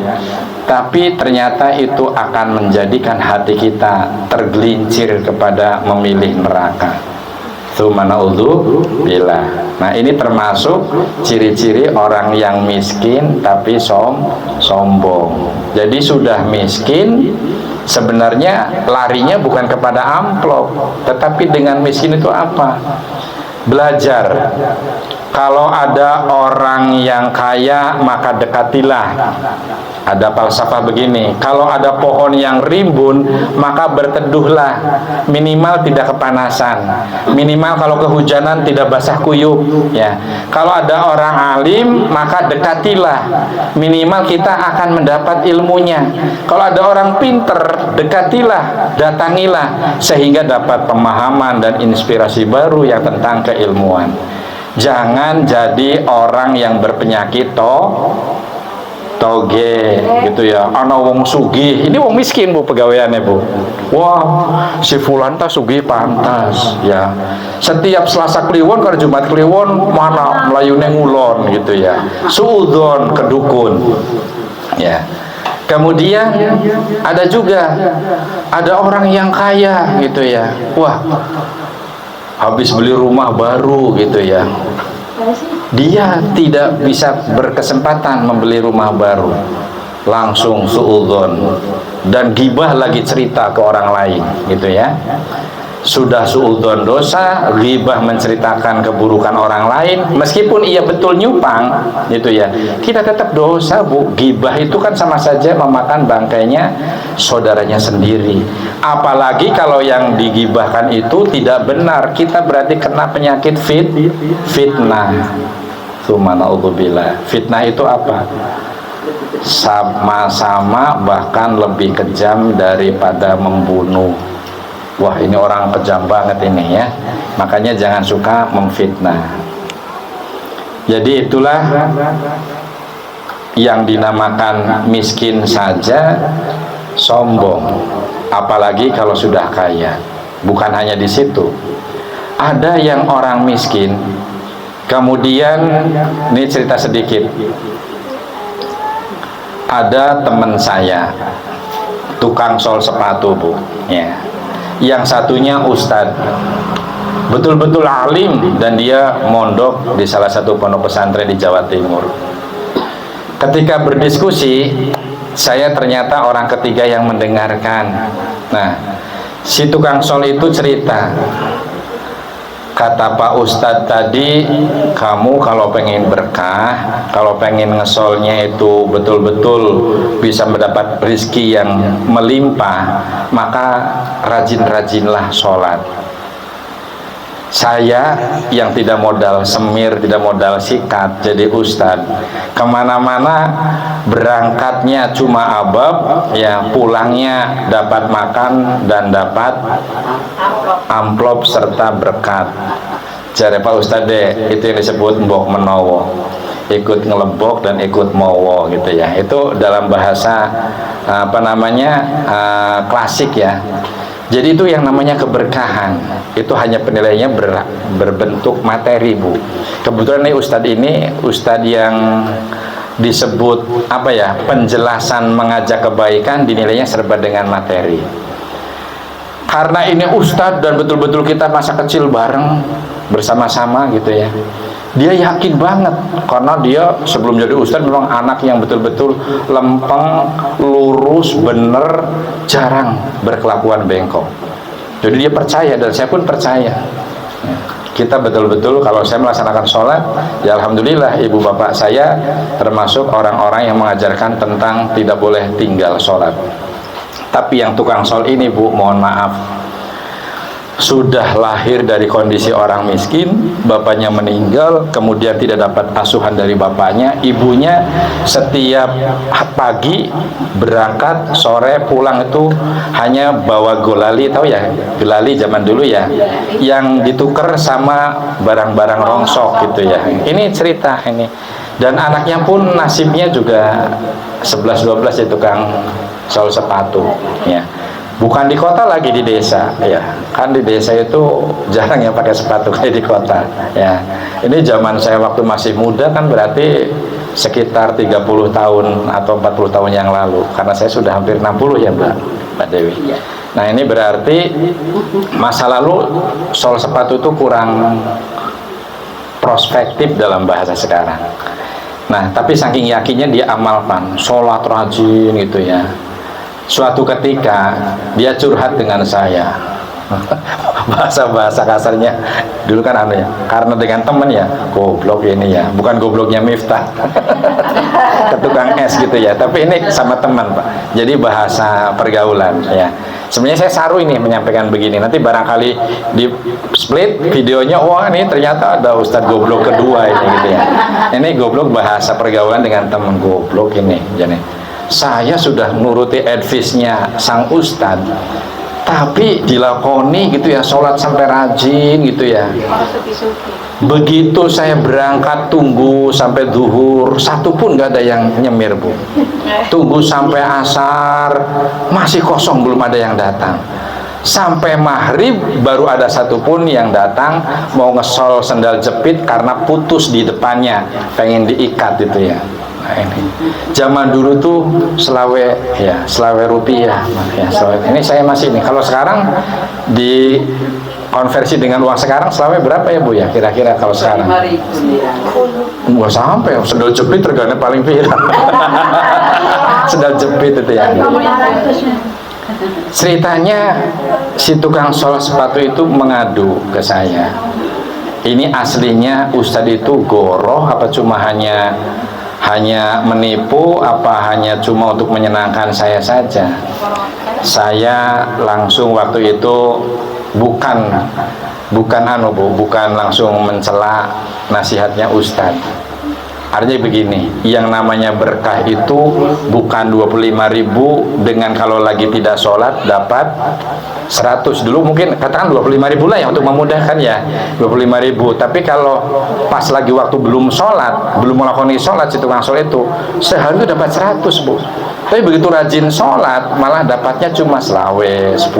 Tapi ternyata itu akan menjadikan hati kita tergelincir kepada memilih neraka. Bila. Nah, ini termasuk ciri-ciri orang yang miskin tapi sombong. Jadi sudah miskin, sebenarnya larinya bukan kepada amplop, tetapi dengan miskin itu apa? Belajar Kalau ada orang yang kaya maka dekatilah. Ada falsafah begini, kalau ada pohon yang rimbun maka berteduhlah, minimal tidak kepanasan, minimal kalau kehujanan tidak basah kuyup ya. Kalau ada orang alim maka dekatilah, minimal kita akan mendapat ilmunya. Kalau ada orang pinter, dekatilah, datangilah, sehingga dapat pemahaman dan inspirasi baru yang tentang keilmuan. Jangan jadi orang yang berpenyakit toge gitu ya. Ana wong sugih, ini wong miskin Bu pegawaiannya Bu. Wah, si fulan ta sugih pantas ya. Setiap Selasa Kliwon kalau Jumat Kliwon mana melayune ngulon gitu ya. Suudzon ke dukun. Ya. Kemudian ada juga ada orang yang kaya gitu ya. Wah, habis beli rumah baru gitu ya, dia tidak bisa berkesempatan membeli rumah baru, langsung suudzon dan gibah lagi cerita ke orang lain gitu ya. Sudah suudzon dosa, ghibah menceritakan keburukan orang lain, meskipun ia betul nyupang gitu ya, kita tetap dosa Bu. Ghibah itu kan sama saja memakan bangkainya saudaranya sendiri. Apalagi kalau yang digibahkan itu tidak benar, kita berarti kena penyakit fitnah. Subhanallah. Fitnah itu apa? Sama-sama bahkan lebih kejam daripada membunuh. Wah, ini orang kejam banget ini ya. Makanya jangan suka memfitnah. Jadi itulah yang dinamakan miskin saja sombong, apalagi kalau sudah kaya. Bukan hanya di situ. Ada yang orang miskin, kemudian ini cerita sedikit. Ada teman saya, tukang sol sepatu Bu ya. Yang satunya ustadz, betul-betul alim, dan dia mondok di salah satu pondok pesantren di Jawa Timur. Ketika berdiskusi, saya ternyata orang ketiga yang mendengarkan. Nah, si tukang sol itu cerita, kata Pak Ustadz tadi, kamu kalau pengen berkah, kalau pengen ngesolnya itu betul-betul bisa mendapat rezeki yang melimpah, maka rajin-rajinlah sholat. Saya yang tidak modal semir, tidak modal sikat, jadi ustadz, kemana-mana berangkatnya cuma abab, ya pulangnya dapat makan dan dapat amplop serta berkat. Jadi Pak Ustadz deh, itu yang disebut mbok menowo, ikut ngelebok dan ikut mowo gitu ya. Itu dalam bahasa klasik ya. Jadi itu yang namanya keberkahan, itu hanya penilaiannya berbentuk materi Bu. Kebetulan nih ustadz yang disebut penjelasan mengajak kebaikan dinilainya serba dengan materi. Karena ini ustadz dan betul-betul kita masa kecil bareng bersama-sama gitu ya, dia yakin banget karena dia sebelum jadi ustadz memang anak yang betul-betul lempeng, lurus, bener, jarang berkelakuan bengkok. Jadi dia percaya dan saya pun percaya. Kita betul-betul kalau saya melaksanakan sholat, ya alhamdulillah ibu bapak saya termasuk orang-orang yang mengajarkan tentang tidak boleh tinggal sholat. Tapi yang tukang sol ini Bu, mohon maaf, sudah lahir dari kondisi orang miskin, bapaknya meninggal, kemudian tidak dapat asuhan dari bapaknya, ibunya setiap pagi berangkat, sore pulang itu hanya bawa golali, tahu ya, golali zaman dulu ya, yang ditukar sama barang-barang rongsok gitu ya. Ini cerita ini. Dan anaknya pun nasibnya juga 11-12 ya, tukang sol sepatu ya. Bukan di kota lagi, di desa ya. Kan di desa itu jarang yang pakai sepatu kayak di kota ya. Ini zaman saya waktu masih muda kan berarti sekitar 30 tahun atau 40 tahun yang lalu. Karena saya sudah hampir 60 ya Mbak Dewi. Nah, ini berarti masa lalu sol sepatu itu kurang prospektif dalam bahasa sekarang. Nah, tapi saking yakinnya dia amalkan, sholat rajin gitu ya. Suatu ketika dia curhat dengan saya, bahasa kasarnya dulu kan anu ya, karena dengan temen ya goblok ini ya, bukan gobloknya Miftah ke tukang es gitu ya, tapi ini sama teman Pak, jadi bahasa pergaulan ya. Sebenarnya saya saru ini menyampaikan begini, nanti barangkali di split videonya, wah ini ternyata ada Ustadz goblok kedua ini gitu ya. Ini goblok bahasa pergaulan dengan teman, goblok ini. Jadi saya sudah nuruti advice-nya sang Ustadz, tapi dilakoni gitu ya, sholat sampai rajin gitu ya. Begitu saya berangkat tunggu sampai zuhur, satu pun nggak ada yang nyemir Bu. Tunggu sampai asar masih kosong, belum ada yang datang. Sampai maghrib baru ada satu pun yang datang mau ngesol sendal jepit karena putus di depannya, pengen diikat gitu ya. Nah ini zaman dulu tuh selawe ya, selawe rupiah ya, selawe. Ini saya masih nih, kalau sekarang di konversi dengan uang sekarang selawe berapa ya Bu ya kira-kira kalau sekarang? 5.000. Nggak sampai, sendal jepit regane paling pirang. Sendal jepit itu ya. Ceritanya si tukang sol sepatu itu mengadu ke saya, ini aslinya Ustadz itu goroh apa cuma hanya menipu, apa hanya cuma untuk menyenangkan saya saja. Saya langsung waktu itu bukan langsung mencela nasihatnya Ustadz. Artinya begini, yang namanya berkah itu bukan 25.000 dengan kalau lagi tidak sholat dapat 100. Dulu mungkin katakan 25.000 lah ya untuk memudahkan ya, 25.000. Tapi kalau pas lagi waktu belum sholat, belum melakoni sholat, si tukang sholat itu sehari itu dapat 100 Bu. Tapi begitu rajin sholat malah dapatnya cuma selawe 10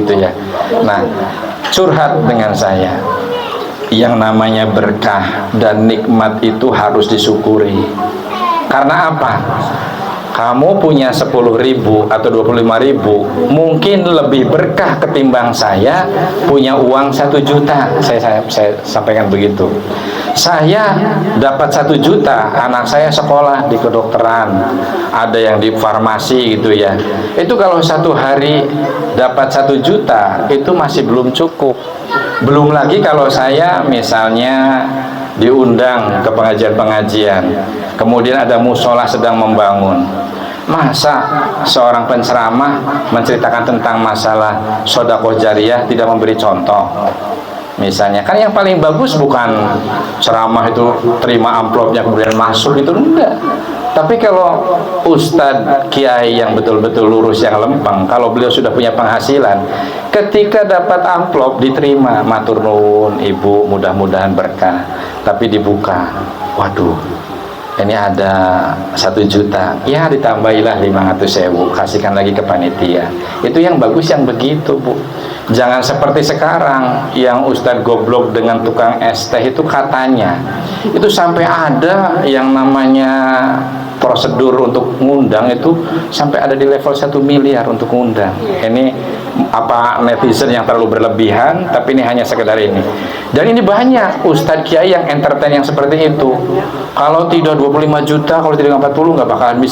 gitu ya. Nah, curhat dengan saya, yang namanya berkah dan nikmat itu harus disyukuri. Karena apa? Kamu punya 10.000 atau 25.000 mungkin lebih berkah ketimbang saya punya uang 1 juta. Saya sampaikan begitu. Saya dapat 1 juta, anak saya sekolah di kedokteran, ada yang di farmasi gitu ya. Itu kalau satu hari dapat 1 juta itu masih belum cukup. Belum lagi kalau saya misalnya diundang ke pengajian-pengajian, kemudian ada musola sedang membangun. Masa seorang penceramah menceritakan tentang masalah sedekah jariyah tidak memberi contoh? Misalnya, kan yang paling bagus bukan ceramah itu terima amplopnya kemudian masuk, itu enggak. Tapi kalau ustadz kiai yang betul-betul lurus, yang lempeng, kalau beliau sudah punya penghasilan, ketika dapat amplop diterima, matur nuwun ibu, mudah-mudahan berkah. Tapi dibuka, waduh, ini ada 1 juta, ya ditambahilah 500.000, kasihkan lagi ke panitia. Itu yang bagus yang begitu Bu. Jangan seperti sekarang yang ustadz goblok dengan tukang es teh itu katanya itu sampai ada yang namanya prosedur untuk ngundang itu sampai ada di level 1 miliar untuk ngundang. Ini apa netizen yang terlalu berlebihan, tapi ini hanya sekedar ini. Dan ini banyak ustadz kiai yang entertain yang seperti itu. Kalau tidak 25 juta, kalau tidak 40 nggak bakalan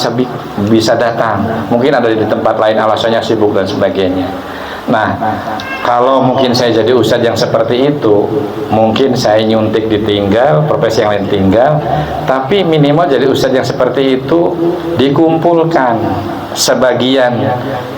bisa datang. Mungkin ada di tempat lain alasannya sibuk dan sebagainya. Nah, kalau mungkin saya jadi ustadz yang seperti itu, mungkin saya nyuntik ditinggal, profesi yang lain tinggal, tapi minimal jadi ustadz yang seperti itu dikumpulkan, sebagian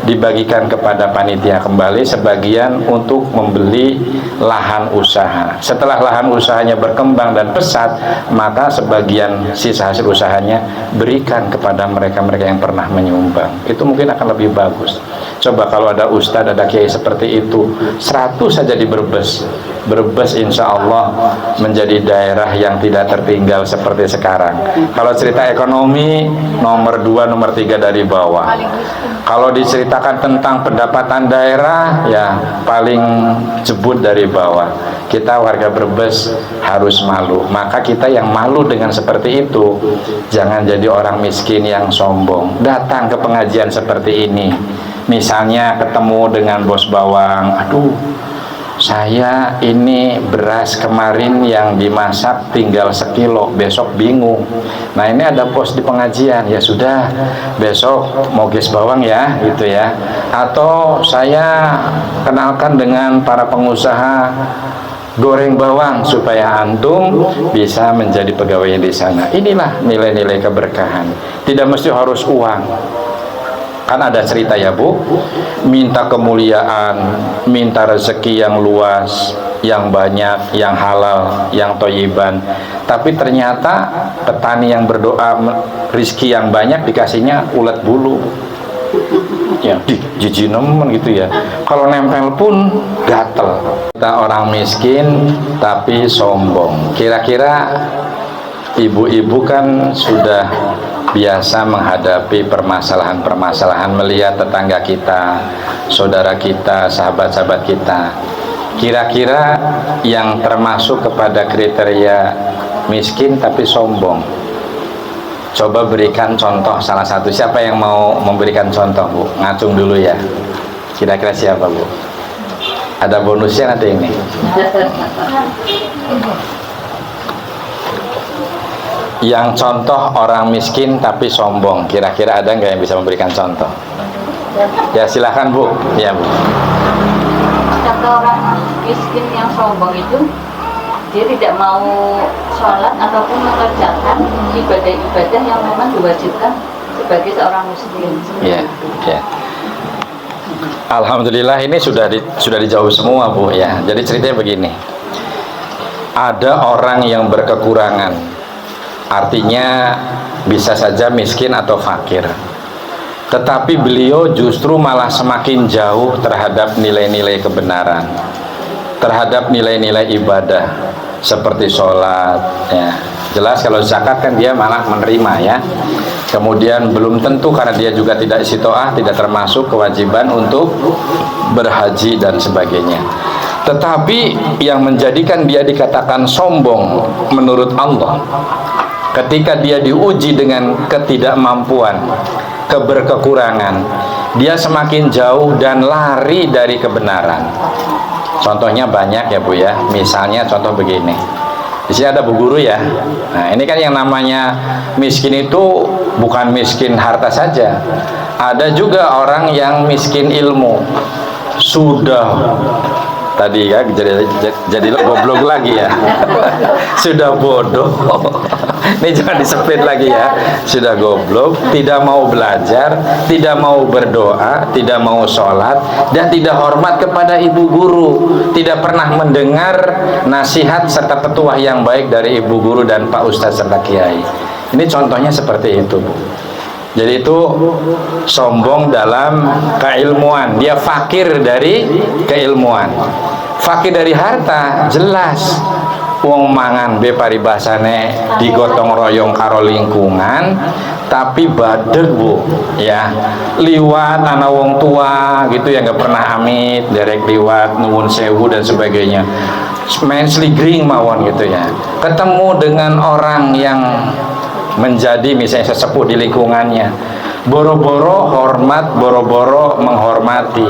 dibagikan kepada panitia kembali, sebagian untuk membeli lahan usaha. Setelah lahan usahanya berkembang dan pesat, maka sebagian sisa hasil usahanya berikan kepada mereka-mereka yang pernah menyumbang. Itu mungkin akan lebih bagus. Coba kalau ada ustadz, ada kiai seperti itu, 100 saja di Brebes. Brebes insya Allah menjadi daerah yang tidak tertinggal seperti sekarang. Kalau cerita ekonomi, nomor 2, nomor 3 dari bawah. Kalau diceritakan tentang pendapatan daerah, ya paling jebut dari bawah. Kita warga Brebes harus malu. Maka kita yang malu dengan seperti itu, jangan jadi orang miskin yang sombong. Datang ke pengajian seperti ini. Misalnya ketemu dengan bos bawang, aduh saya ini beras kemarin yang dimasak tinggal sekilo, besok bingung. Nah ini ada pos di pengajian, ya sudah besok mau ges bawang ya gitu ya. Atau saya kenalkan dengan para pengusaha goreng bawang supaya antum bisa menjadi pegawai di sana. Inilah nilai-nilai keberkahan. Tidak mesti harus uang. Kan ada cerita ya Bu, minta kemuliaan, minta rezeki yang luas, yang banyak, yang halal, yang toyiban. Tapi ternyata petani yang berdoa rizki yang banyak dikasihnya ulet bulu. Ya, jijik nemen gitu ya. Kalau nempel pun gatel. Kita orang miskin tapi sombong. Kira-kira ibu-ibu kan sudah biasa menghadapi permasalahan-permasalahan, melihat tetangga kita, saudara kita, sahabat-sahabat kita. Kira-kira yang termasuk kepada kriteria miskin tapi sombong, coba berikan contoh salah satu. Siapa yang mau memberikan contoh Bu? Ngacung dulu ya. Kira-kira siapa Bu? Ada bonusnya nanti ini. Yang contoh orang miskin tapi sombong, kira-kira ada nggak yang bisa memberikan contoh? Ya silahkan Bu. Ya Bu. Contoh orang miskin yang sombong itu, dia tidak mau sholat ataupun mengerjakan ibadah-ibadah yang memang diwajibkan sebagai seorang muslim. Ya, ya. Alhamdulillah ini sudah dijawab semua Bu ya. Jadi ceritanya begini. Ada orang yang berkekurangan. Artinya bisa saja miskin atau fakir, tetapi beliau justru malah semakin jauh terhadap nilai-nilai kebenaran, terhadap nilai-nilai ibadah seperti sholat ya. Jelas kalau zakat kan dia malah menerima ya. Kemudian belum tentu karena dia juga tidak istiqoah, tidak termasuk kewajiban untuk berhaji dan sebagainya. Tetapi yang menjadikan dia dikatakan sombong menurut Allah, ketika dia diuji dengan ketidakmampuan, keberkekurangan, dia semakin jauh dan lari dari kebenaran. Contohnya banyak ya Bu ya. Misalnya contoh begini. Di sini ada Bu Guru ya. Nah, ini kan yang namanya miskin itu bukan miskin harta saja. Ada juga orang yang miskin ilmu. Sudah tadi ya jadi goblok lagi ya. Sudah bodoh. Ini jangan disempit lagi ya. Sudah goblok, tidak mau belajar, tidak mau berdoa, tidak mau sholat, dan tidak hormat kepada ibu guru, tidak pernah mendengar nasihat serta petuah yang baik dari ibu guru dan Pak Ustadz serta Kiai. Ini contohnya seperti itu Bu. Jadi itu sombong dalam keilmuan. Dia fakir dari keilmuan. Fakir dari harta, jelas. Wong mangan be paribasane digotong royong karo lingkungan, tapi badeg Bu ya. Liwat anak wong tua gitu ya, nggak pernah amit, derek liwat nuwun sewu dan sebagainya. Main sligring mawon gitu ya. Ketemu dengan orang yang menjadi misalnya sesepuh di lingkungannya, boro-boro hormat, boro-boro menghormati,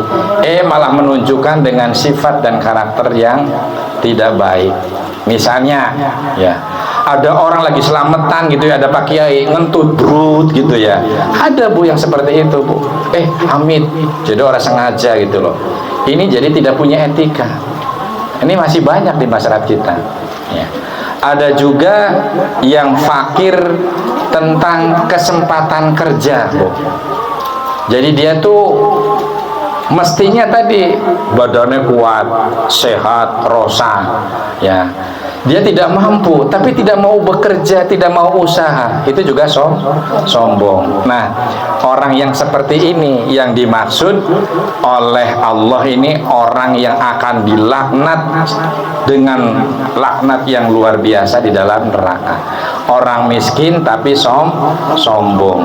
malah menunjukkan dengan sifat dan karakter yang tidak baik. Misalnya ya, ada orang lagi selamatan gitu ya, ada Pak Kiai ngentut brut gitu ya, ada Bu yang seperti itu Bu, amit, jadi orang sengaja gitu loh. Ini jadi tidak punya etika. Ini masih banyak di masyarakat kita ya. Ada juga yang fakir tentang kesempatan kerja Bu. Jadi dia tuh mestinya tadi badannya kuat, sehat, rosa ya. Dia tidak mampu, tapi tidak mau bekerja, tidak mau usaha, itu juga sombong. Nah, orang yang seperti ini yang dimaksud oleh Allah ini orang yang akan dilaknat dengan laknat yang luar biasa di dalam neraka. Orang miskin tapi sombong.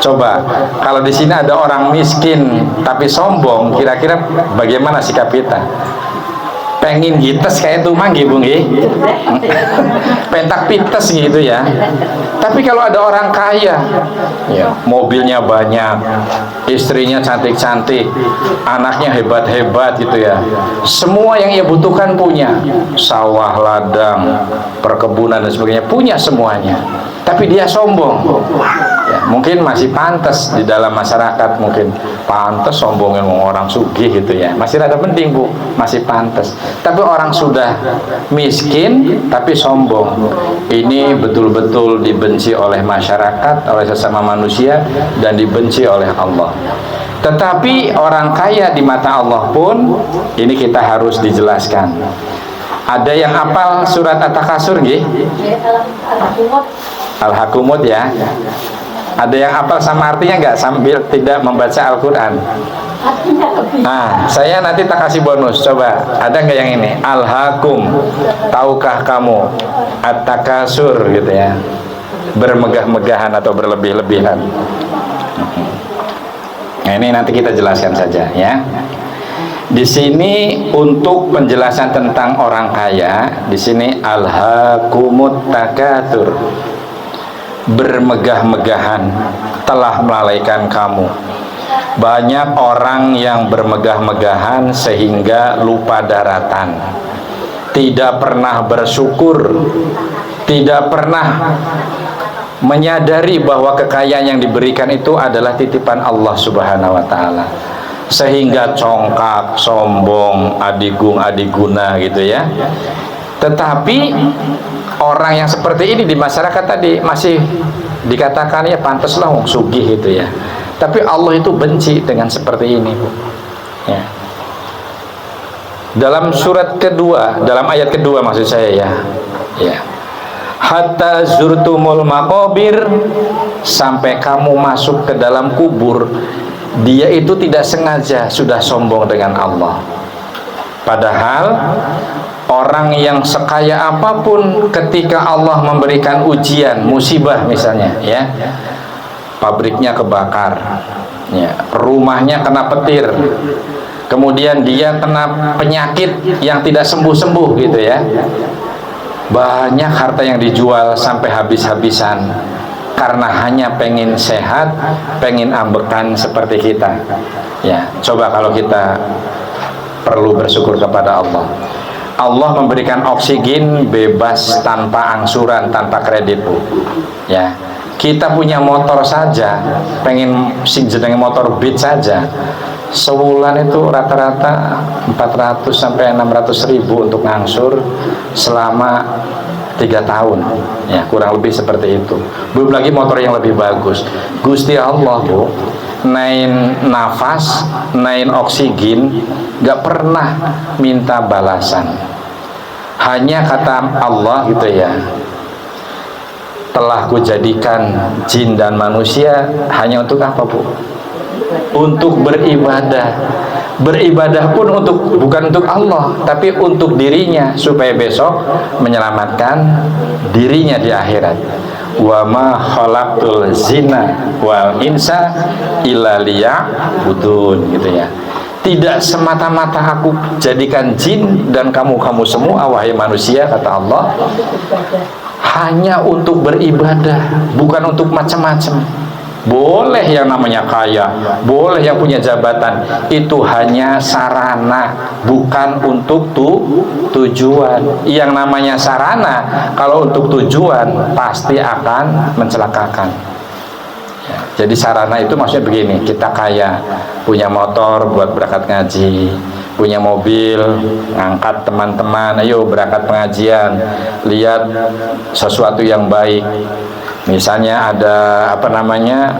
Coba kalau di sini ada orang miskin tapi sombong, kira-kira bagaimana sikap kita? Pengin gites kayak tumang gitu nggih. Pentak pites gitu ya. Tapi kalau ada orang kaya, ya, mobilnya banyak, istrinya cantik-cantik, anaknya hebat-hebat gitu ya. Semua yang ia butuhkan punya, sawah, ladang, perkebunan dan sebagainya, punya semuanya. Tapi dia sombong. Ya, mungkin masih pantas di dalam masyarakat, mungkin pantas sombongin orang sugih gitu ya, masih rada penting Bu, masih pantas. Tapi orang sudah miskin tapi sombong, ini betul-betul dibenci oleh masyarakat, oleh sesama manusia, dan dibenci oleh Allah. Tetapi orang kaya di mata Allah pun ini kita harus dijelaskan. Ada yang hafal surat At-Takasur nggih? Al-Hakumut ya. Ada yang hafal sama artinya nggak sambil tidak membaca Al-Quran? Nah, saya nanti tak kasih bonus. Coba, ada nggak yang ini? Al-Hakum, tahukah kamu? At-Takasur gitu ya, bermegah-megahan atau berlebih-lebihan. Nah, ini nanti kita jelaskan saja ya. Di sini untuk penjelasan tentang orang kaya, di sini Al-Hakumut Takatsur, bermegah-megahan telah melalaikan kamu. Banyak orang yang bermegah-megahan sehingga lupa daratan, tidak pernah bersyukur, tidak pernah menyadari bahwa kekayaan yang diberikan itu adalah titipan Allah Subhanahu wa Ta'ala, sehingga congkak, sombong, adigung, adiguna gitu ya. Tetapi orang yang seperti ini di masyarakat tadi masih dikatakan ya pantaslah wong sugih gitu ya. Tapi Allah itu benci dengan seperti ini Bu. Ya. Dalam surat kedua, dalam ayat kedua maksud saya ya. Ya. Hatta zurtumul maqabir, sampai kamu masuk ke dalam kubur, dia itu tidak sengaja sudah sombong dengan Allah. Padahal orang yang sekaya apapun, ketika Allah memberikan ujian, musibah misalnya ya, pabriknya kebakar ya, rumahnya kena petir, kemudian dia kena penyakit yang tidak sembuh-sembuh gitu ya, banyak harta yang dijual sampai habis-habisan karena hanya pengen sehat, pengen ambekan seperti kita ya. Coba kalau kita perlu bersyukur kepada Allah. Allah memberikan oksigen bebas tanpa angsuran, tanpa kredit Bu. Ya. Kita punya motor saja, pengen sing jenenge motor Beat saja, sebulan itu rata-rata 400 sampai 600 ribu untuk ngangsur selama 3 tahun ya, kurang lebih seperti itu. Belum lagi motor yang lebih bagus. Gusti Allah Bu, nain nafas, nain oksigen, gak pernah minta balasan. Hanya kata Allah gitu ya, telah kujadikan jin dan manusia hanya untuk apa Bu? Untuk beribadah. Beribadah pun bukan untuk Allah, tapi untuk dirinya, supaya besok menyelamatkan dirinya di akhirat. Wa ma khalaqtul zina wal insa illa liya'budun gitu ya. Tidak semata-mata aku jadikan jin dan kamu semua wahai manusia, kata Allah, hanya untuk beribadah, bukan untuk macam-macam. Boleh yang namanya kaya, boleh yang punya jabatan, itu hanya sarana, bukan untuk tujuan. Yang namanya sarana, kalau untuk tujuan pasti akan mencelakakan ya. Jadi sarana itu maksudnya begini, kita kaya, punya motor buat berangkat ngaji, punya mobil, ngangkat teman-teman, ayo berangkat pengajian, lihat sesuatu yang baik. Misalnya ada apa namanya,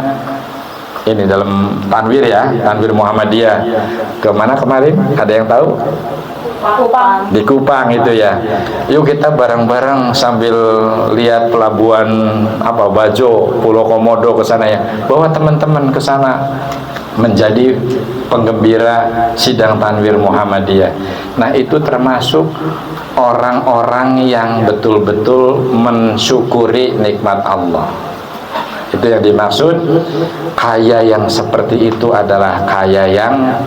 ini dalam Tanwir ya, Tanwir Muhammadiyah, kemana kemarin? Ada yang tahu? Kupang. Di Kupang itu ya. Yuk kita bareng-bareng sambil lihat pelabuhan apa Bajo, Pulau Komodo ke sana ya. Bawa teman-teman ke sana menjadi penggembira sidang Tanwir Muhammadiyah. Nah, itu termasuk orang-orang yang betul-betul mensyukuri nikmat Allah. Itu yang dimaksud kaya yang seperti itu adalah kaya yang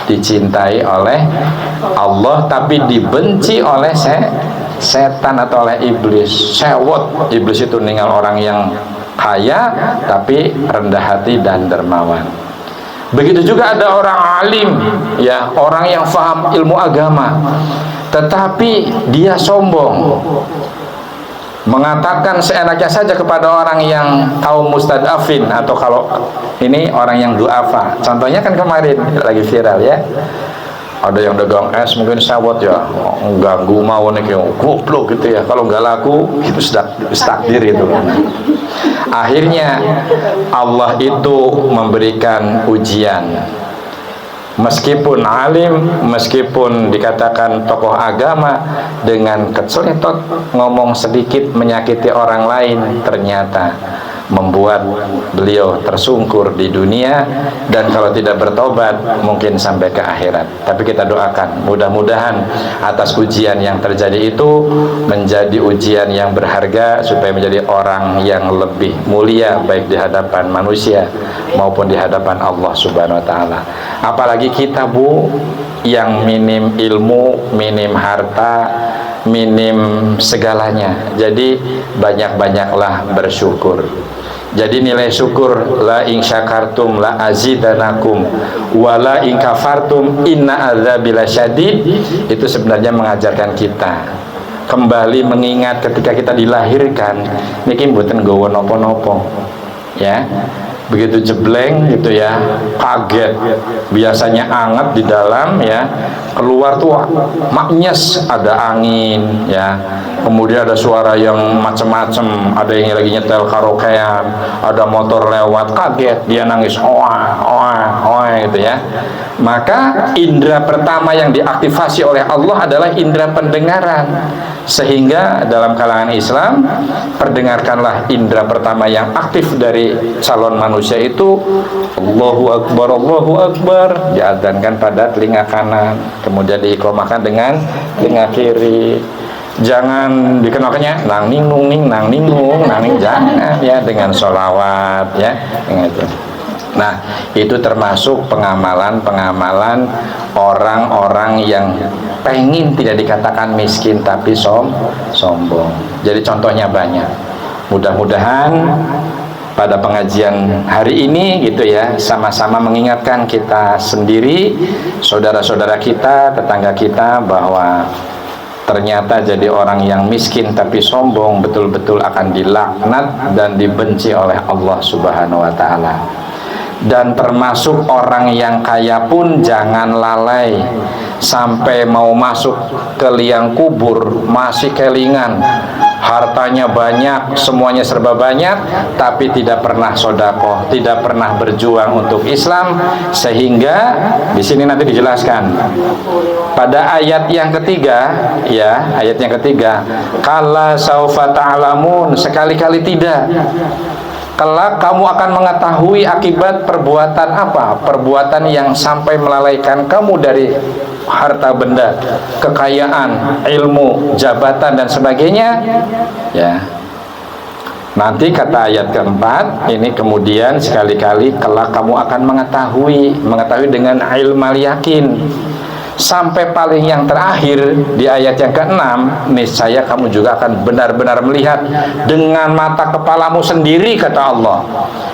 dicintai oleh Allah tapi dibenci oleh setan atau oleh iblis. Sewot, iblis itu ninggal orang yang kaya tapi rendah hati dan dermawan. Begitu juga ada orang alim, ya, orang yang faham ilmu agama, tetapi dia sombong, mengatakan seenaknya saja kepada orang yang kaum mustadafin, atau kalau ini orang yang duafa. Contohnya kan kemarin lagi viral, ya, ada yang dagang es mungkin sawot, ya, ganggu mau nih goblok gitu ya, kalau nggak laku itu takdir itu. Akhirnya Allah itu memberikan ujian. Meskipun alim, meskipun dikatakan tokoh agama, dengan keceletot ngomong sedikit menyakiti orang lain, ternyata membuat beliau tersungkur di dunia, dan kalau tidak bertobat mungkin sampai ke akhirat. Tapi kita doakan mudah-mudahan atas ujian yang terjadi itu menjadi ujian yang berharga, supaya menjadi orang yang lebih mulia baik di hadapan manusia maupun di hadapan Allah Subhanahu wa taala. Apalagi kita, Bu, yang minim ilmu, minim harta, minim segalanya. Jadi banyak-banyaklah bersyukur. Jadi nilai syukur, la in syakartum la azidanakum wa la in kafartum inna adzabi lasyadid, itu sebenarnya mengajarkan kita kembali mengingat ketika kita dilahirkan niki mboten nggawa napa-napa, ya. Begitu jebleng gitu ya, kaget, biasanya anget di dalam, ya, keluar tuh maknyes, ada angin, ya, kemudian ada suara yang macem-macem, ada yang lagi nyetel karaokean, ada motor lewat, kaget, dia nangis, oah, oah, oah gitu ya. Maka indera pertama yang diaktifasi oleh Allah adalah indera pendengaran, sehingga dalam kalangan Islam, perdengarkanlah indera pertama yang aktif dari calon manusia itu Allahu Akbar, diadzankan pada telinga kanan, kemudian diiqamahkan dengan telinga kiri. Jangan dikenalkannya nang ning nung ning nang ning nung nang ning, jangan, ya, dengan sholawat, ya, dengan itu. Nah, itu termasuk pengamalan orang-orang yang pengen tidak dikatakan miskin tapi sombong. Jadi contohnya banyak. Mudah-mudahan pada pengajian hari ini gitu ya, sama-sama mengingatkan kita sendiri, saudara-saudara kita, tetangga kita, bahwa ternyata jadi orang yang miskin tapi sombong betul-betul akan dilaknat dan dibenci oleh Allah Subhanahu wa taala. Dan termasuk orang yang kaya pun jangan lalai, sampai mau masuk ke liang kubur masih kelingan, hartanya banyak, semuanya serba banyak, tapi tidak pernah sedekah, tidak pernah berjuang untuk Islam. Sehingga di sini nanti dijelaskan pada ayat yang ketiga, ya, ayat yang ketiga, kalla saufa ta'lamun, sekali-kali tidak, kelak kamu akan mengetahui akibat perbuatan apa? Perbuatan yang sampai melalaikan kamu dari harta benda, kekayaan, ilmu, jabatan dan sebagainya, ya. Nanti kata ayat keempat ini, kemudian sekali-kali kelak kamu akan mengetahui dengan ilmu yakin. Sampai paling yang terakhir di ayat yang ke-6, niscaya kamu juga akan benar-benar melihat dengan mata kepalamu sendiri, kata Allah.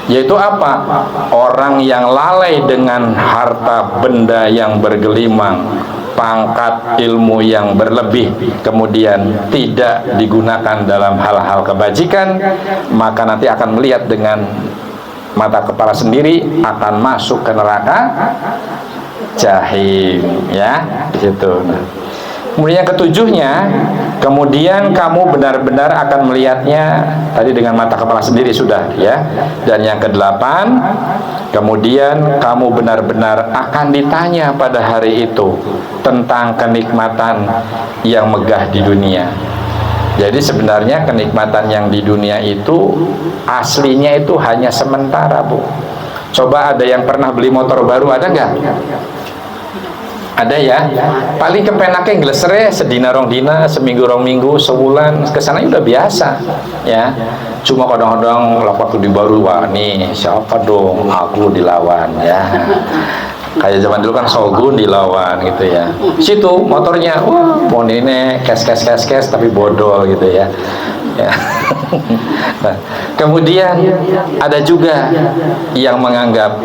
Yaitu apa? Orang yang lalai dengan harta benda yang bergelimang, pangkat, ilmu yang berlebih, kemudian tidak digunakan dalam hal-hal kebajikan, maka nanti akan melihat dengan mata kepala sendiri akan masuk ke neraka jahim, ya, gitu. Nah, kemudian yang ketujuhnya, kemudian kamu benar-benar akan melihatnya tadi dengan mata kepala sendiri sudah, ya. Dan yang kedelapan, kemudian kamu benar-benar akan ditanya pada hari itu tentang kenikmatan yang megah di dunia. Jadi sebenarnya kenikmatan yang di dunia itu aslinya itu hanya sementara, Bu. Coba ada yang pernah beli motor baru, ada nggak? Ada, ya. Paling kepenaknya glesere sedina rong dina, seminggu rong minggu, sebulan kesana udah biasa, ya. Cuma kadang-kadang waktu di baru, wah nih siapa dong aku dilawan, ya. Kayak zaman dulu kan Shogun dilawan gitu ya. Situ motornya, wah, ini kes tapi bodol gitu ya. Ya. Nah, kemudian ada juga yang menganggap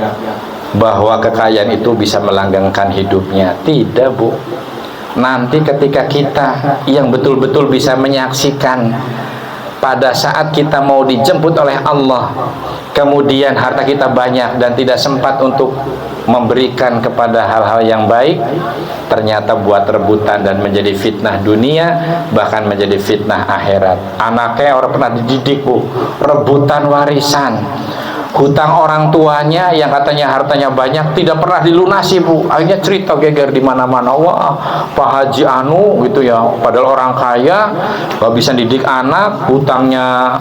bahwa kekayaan itu bisa melanggengkan hidupnya. Tidak, Bu. Nanti ketika kita yang betul-betul bisa menyaksikan pada saat kita mau dijemput oleh Allah, kemudian harta kita banyak dan tidak sempat untuk memberikan kepada hal-hal yang baik, ternyata buat rebutan dan menjadi fitnah dunia, bahkan menjadi fitnah akhirat. Anaknya orang pernah dididik, Bu, rebutan warisan, hutang orang tuanya yang katanya hartanya banyak tidak pernah dilunasi, Bu. Akhirnya cerita geger di mana-mana, wah Pak Haji Anu gitu ya, padahal orang kaya gak bisa didik anak, hutangnya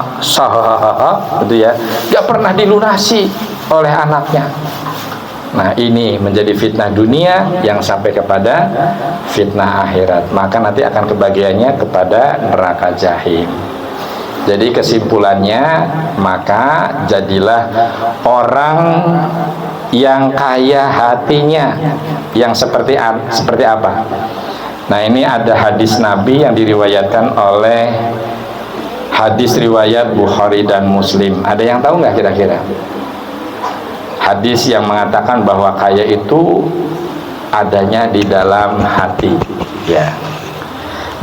gitu ya, gak pernah dilunasi oleh anaknya. Nah, ini menjadi fitnah dunia yang sampai kepada fitnah akhirat, maka nanti akan kebagiannya kepada neraka jahim. Jadi kesimpulannya, maka jadilah orang yang kaya hatinya. Yang seperti apa? Nah, ini ada hadis Nabi yang diriwayatkan oleh hadis riwayat Bukhari dan Muslim. Ada yang tahu nggak kira-kira? Hadis yang mengatakan bahwa kaya itu adanya di dalam hati, ya.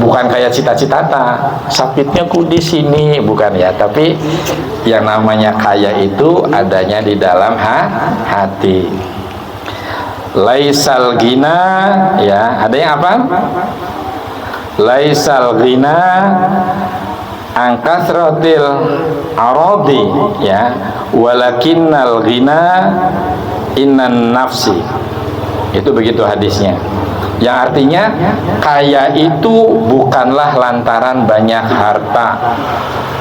Bukan kayak cita-cita, sakitnya ku di sini, bukan ya. Tapi yang namanya kaya itu adanya di dalam hati. Laisal ghina, ya. Ada yang apa? Laisal ghina angkasrotil arodi, ya, walakinnal ghina innan nafsi. Itu begitu hadisnya. Yang artinya kaya itu bukanlah lantaran banyak harta.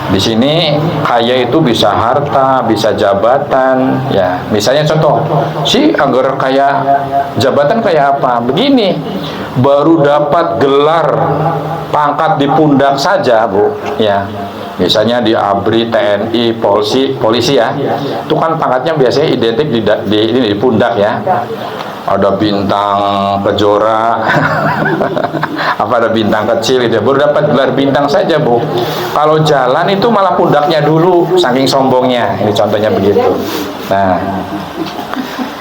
Di sini kaya itu bisa harta, bisa jabatan, ya. Misalnya contoh, agar kaya jabatan kayak apa? Begini, baru dapat gelar pangkat di pundak saja, Bu, ya. Misalnya di ABRI, TNI, polisi ya. Itu kan pangkatnya biasanya identik di pundak ya. Ada bintang kejora, apa ada bintang kecil gitu ya. Baru dapat gelar bintang saja, Bu. Kalau jalan itu malah pundaknya dulu, saking sombongnya. Ini contohnya begitu. Nah,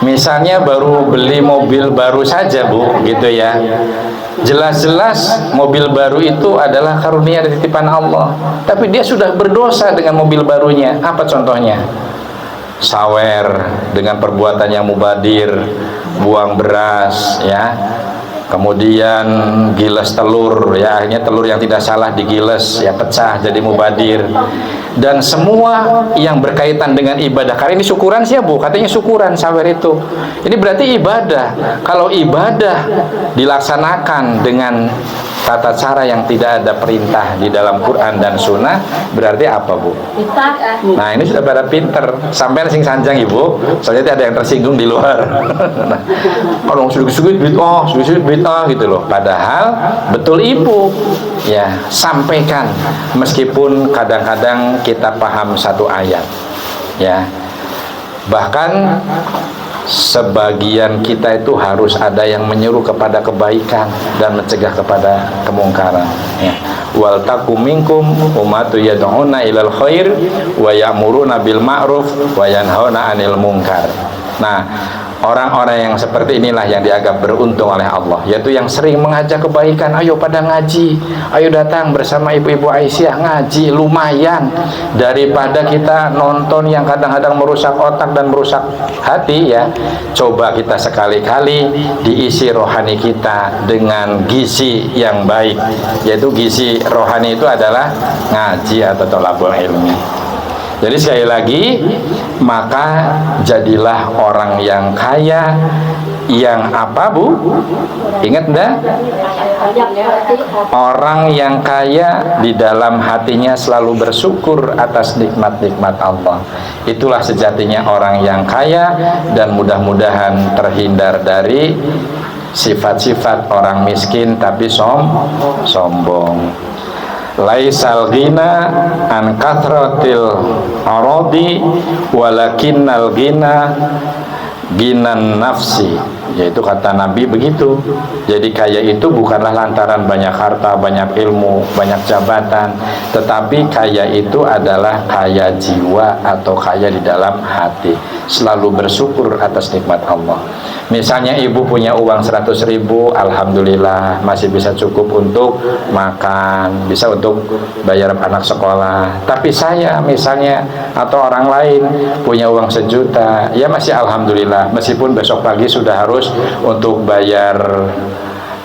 misalnya baru beli mobil baru saja, Bu, gitu ya. Jelas-jelas mobil baru itu adalah karunia dari titipan Allah, tapi dia sudah berdosa dengan mobil barunya. Apa contohnya? Sawer dengan perbuatan yang mubadir, buang beras, ya. Kemudian giles telur, ya, akhirnya telur yang tidak salah digiles, ya, pecah jadi mubadir. Dan semua yang berkaitan dengan ibadah. Karena ini syukuran sih ya, Bu, katanya syukuran sawer itu. Ini berarti ibadah. Kalau ibadah dilaksanakan dengan tata cara yang tidak ada perintah di dalam Quran dan Sunnah, berarti apa, Bu? Nah, ini sudah pada pinter. Sampai sing sanjang, Ibu. Soalnya ada yang tersinggung di luar. Nah, kalau sudut-sudut bid'ah gitu loh. Padahal betul Ibu. Ya, sampaikan meskipun kadang-kadang kita paham satu ayat. Ya. Bahkan sebagian kita itu harus ada yang menyuruh kepada kebaikan dan mencegah kepada kemungkaran, ya. Wal takum minkum ummatu yad'una ilal khair wa ya'muruna bil ma'ruf wa yanhauna 'anil munkar. Nah, orang-orang yang seperti inilah yang dianggap beruntung oleh Allah, yaitu yang sering mengajak kebaikan. Ayo pada ngaji, ayo datang bersama ibu-ibu Aisyah ngaji, lumayan daripada kita nonton yang kadang-kadang merusak otak dan merusak hati, ya. Coba kita sekali-kali diisi rohani kita dengan gizi yang baik, yaitu gizi rohani itu adalah ngaji atau thalabul ilmi. Jadi sekali lagi, maka jadilah orang yang kaya, yang apa, Bu? Ingat enggak? Orang yang kaya di dalam hatinya selalu bersyukur atas nikmat-nikmat Allah. Itulah sejatinya orang yang kaya, dan mudah-mudahan terhindar dari sifat-sifat orang miskin tapi sombong. Laisal ghina an kathratil aradi walakinnal ghina ginan nafsi. Yaitu kata Nabi begitu. Jadi kaya itu bukanlah lantaran banyak harta, banyak ilmu, banyak jabatan, tetapi kaya itu adalah kaya jiwa atau kaya di dalam hati. Selalu bersyukur atas nikmat Allah. Misalnya ibu punya uang 100.000, alhamdulillah masih bisa cukup untuk makan, bisa untuk bayar anak sekolah. Tapi saya misalnya atau orang lain punya uang 1 juta, ya masih alhamdulillah, meskipun besok pagi sudah harus untuk bayar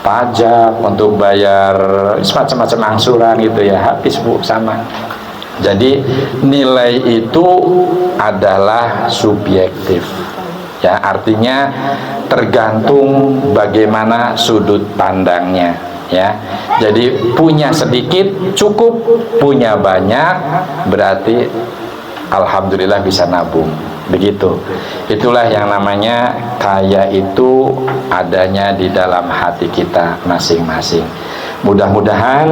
pajak, untuk bayar semacam angsuran gitu ya, habis Bu, sama. Jadi nilai itu adalah subjektif. Ya, artinya tergantung bagaimana sudut pandangnya, ya. Jadi punya sedikit cukup, punya banyak berarti alhamdulillah bisa nabung. Begitu. Itulah yang namanya kaya itu adanya di dalam hati kita masing-masing. Mudah-mudahan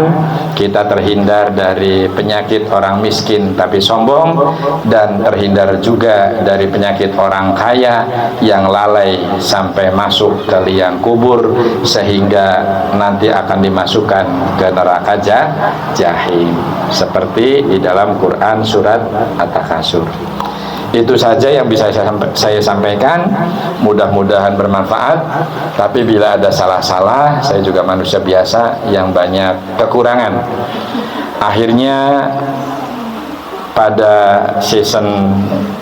kita terhindar dari penyakit orang miskin tapi sombong, dan terhindar juga dari penyakit orang kaya yang lalai sampai masuk ke liang kubur sehingga nanti akan dimasukkan ke neraka jahim, seperti di dalam Quran surat At-Takasur. Itu saja yang bisa saya sampaikan. Mudah-mudahan bermanfaat. Tapi bila ada salah-salah, saya juga manusia biasa yang banyak kekurangan. Akhirnya pada season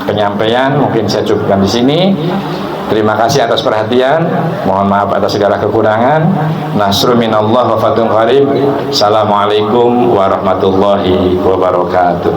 penyampaian mungkin saya cukupkan di sini. Terima kasih atas perhatian. Mohon maaf atas segala kekurangan. Nasrun minallah wa fathun qarib. Assalamualaikum warahmatullahi wabarakatuh.